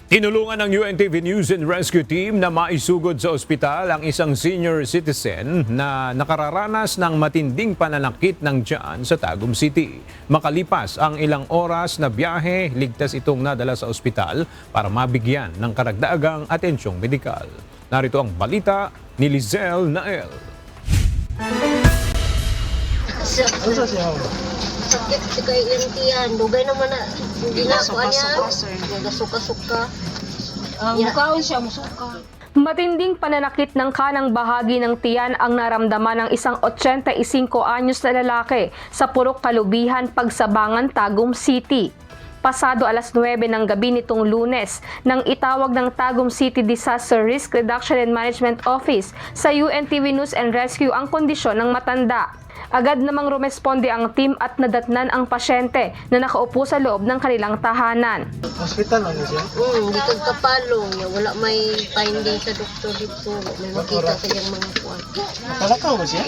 [SPEAKER 1] Tinulungan ng UNTV News and Rescue Team na maisugod sa ospital ang isang senior citizen na nakararanas ng matinding pananakit ng tiyan sa Tagum City. Makalipas ang ilang oras na biyahe, ligtas itong nadala sa ospital para mabigyan ng karagdagang atensyong medikal. Narito ang balita ni Lizelle Nael.
[SPEAKER 13] Sakit kay yung tiyan, dugay naman na hindi na ako niya, nagasuka-suka. Mukaon siya, musuka.
[SPEAKER 24] Matinding pananakit ng kanang bahagi ng tiyan ang naramdaman ng isang 85 anyos na lalaki sa Purok Kalubihan, Pagsabangan, Tagum City. pasado alas 9 ng gabi nitong Lunes nang itawag ng Tagum City Disaster Risk Reduction and Management Office sa UNTV News and Rescue ang kondisyon ng matanda. Agad namang rumesponde ang team at nadatnan ang pasyente na nakaupo sa loob ng kanilang tahanan.
[SPEAKER 13] Hospital lang siya? Dito kapalong. Wala may finding sa doktor dito. May makita sa iyang mga kuwan.
[SPEAKER 12] Kalakaw ba siya?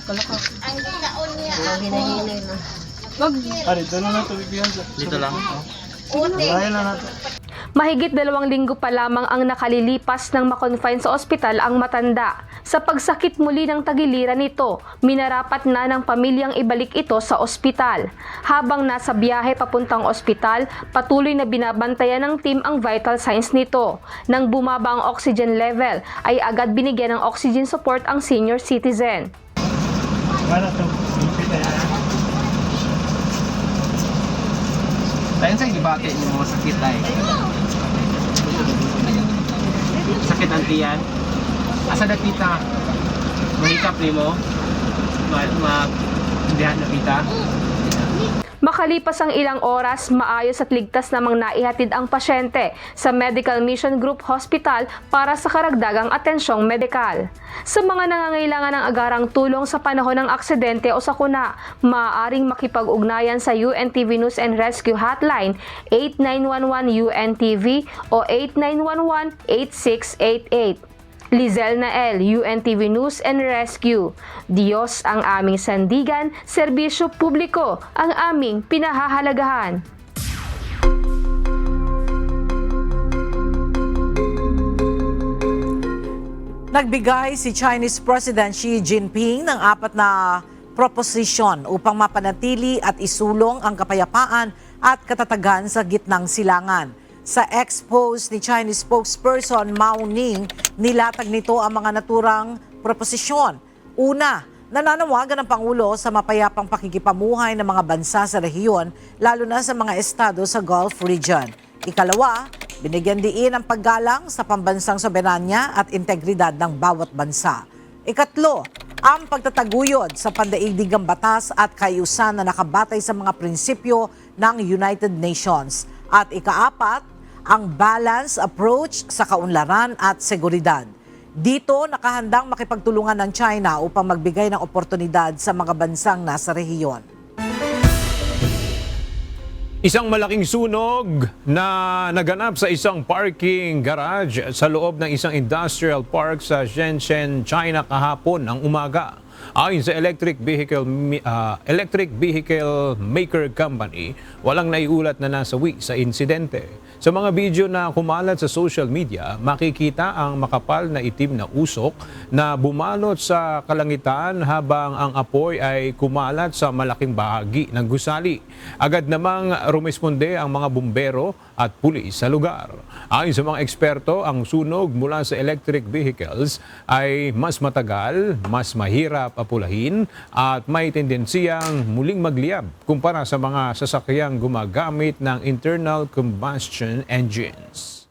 [SPEAKER 13] Kalakaw. Ang kaon niya. Hinay-hinay lang.
[SPEAKER 12] Dito na nato bibigyan sa. Dito lang. Bahay na nato.
[SPEAKER 24] Mahigit 2 linggo pa lamang ang nakalilipas nang makonfine sa ospital ang matanda. Sa pagsakit muli ng tagiliran nito, minarapat na ng pamilyang ibalik ito sa ospital. Habang nasa biyahe papuntang ospital, patuloy na binabantayan ng team ang vital signs nito. Nang bumaba ang oxygen level, ay agad binigyan ng oxygen support ang senior citizen.
[SPEAKER 12] Tayo sa ibate yung mga sakit ay. Sakit ang tiyan. Asa napita? Mahikap ni mo? Hindi napita?
[SPEAKER 24] Makalipas ang ilang oras, maayos at ligtas namang naihatid ang pasyente sa Medical Mission Group Hospital para sa karagdagang atensyong medikal. Sa mga nangangailangan ng agarang tulong sa panahon ng aksidente o sakuna, maaaring makipag-ugnayan sa UNTV News and Rescue Hotline 8911 UNTV o 8911-8688. Lizel Nael, UNTV News and Rescue. Diyos ang aming sandigan, serbisyo publiko ang aming pinahahalagahan.
[SPEAKER 2] Nagbigay si Chinese President Xi Jinping ng 4 na proposisyon upang mapanatili at isulong ang kapayapaan at katatagan sa gitnang silangan. Sa expose ni Chinese spokesperson Mao Ning, nilatag nito ang mga naturang proposisyon. Una, nananawagan ng Pangulo sa mapayapang pakikipamuhay ng mga bansa sa rehiyon, lalo na sa mga estado sa Gulf region. Ikalawa, binigyan diin ang paggalang sa pambansang soberanya at integridad ng bawat bansa. Ikatlo, ang pagtataguyod sa pandaigdigang batas at kaayusan na nakabatay sa mga prinsipyo ng United Nations. At ikaapat, ang balanced approach sa kaunlaran at seguridad. Dito, nakahandang makipagtulungan ng China upang magbigay ng oportunidad sa mga bansang nasa rehiyon.
[SPEAKER 1] Isang malaking sunog na naganap sa isang parking garage sa loob ng isang industrial park sa Shenzhen, China kahapon ng umaga. Ayon sa Electric Vehicle Maker Company, walang naiulat na nasawi sa insidente. Sa mga video na kumalat sa social media, makikita ang makapal na itim na usok na bumalot sa kalangitan habang ang apoy ay kumalat sa malaking bahagi ng gusali. Agad namang rumesponde ang mga bumbero at pulis sa lugar. Ayon sa mga eksperto, ang sunog mula sa electric vehicles ay mas matagal, mas mahirap apulahin at may tendensiyang muling magliyab kumpara sa mga sasakyang gumagamit ng internal combustion engines.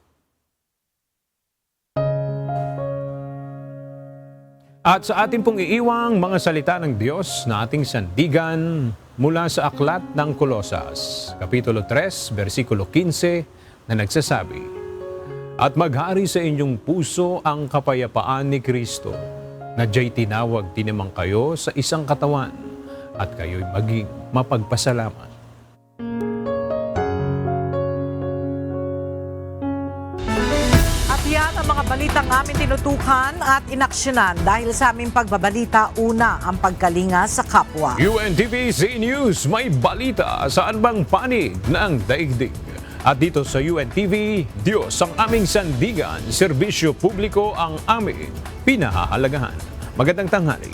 [SPEAKER 1] At sa ating pong iiwang mga salita ng Diyos na ating sandigan mula sa Aklat ng Kolosas, Kapitulo 3, versikulo 15 na nagsasabi, "At maghari sa inyong puso ang kapayapaan ni Kristo, na diya'y tinawag tinimang kayo sa isang katawan, at kayo'y maging mapagpasalamat."
[SPEAKER 2] Yan ang mga balitang aming tinutukan at inaksyonan dahil sa aming pagbabalita, una ang pagkalinga sa kapwa.
[SPEAKER 1] UNTV Z News, may balita saan bang panig ng daigdig. At dito sa UNTV, Diyos ang aming sandigan, serbisyo publiko ang aming pinahahalagahan. Magandang tanghali.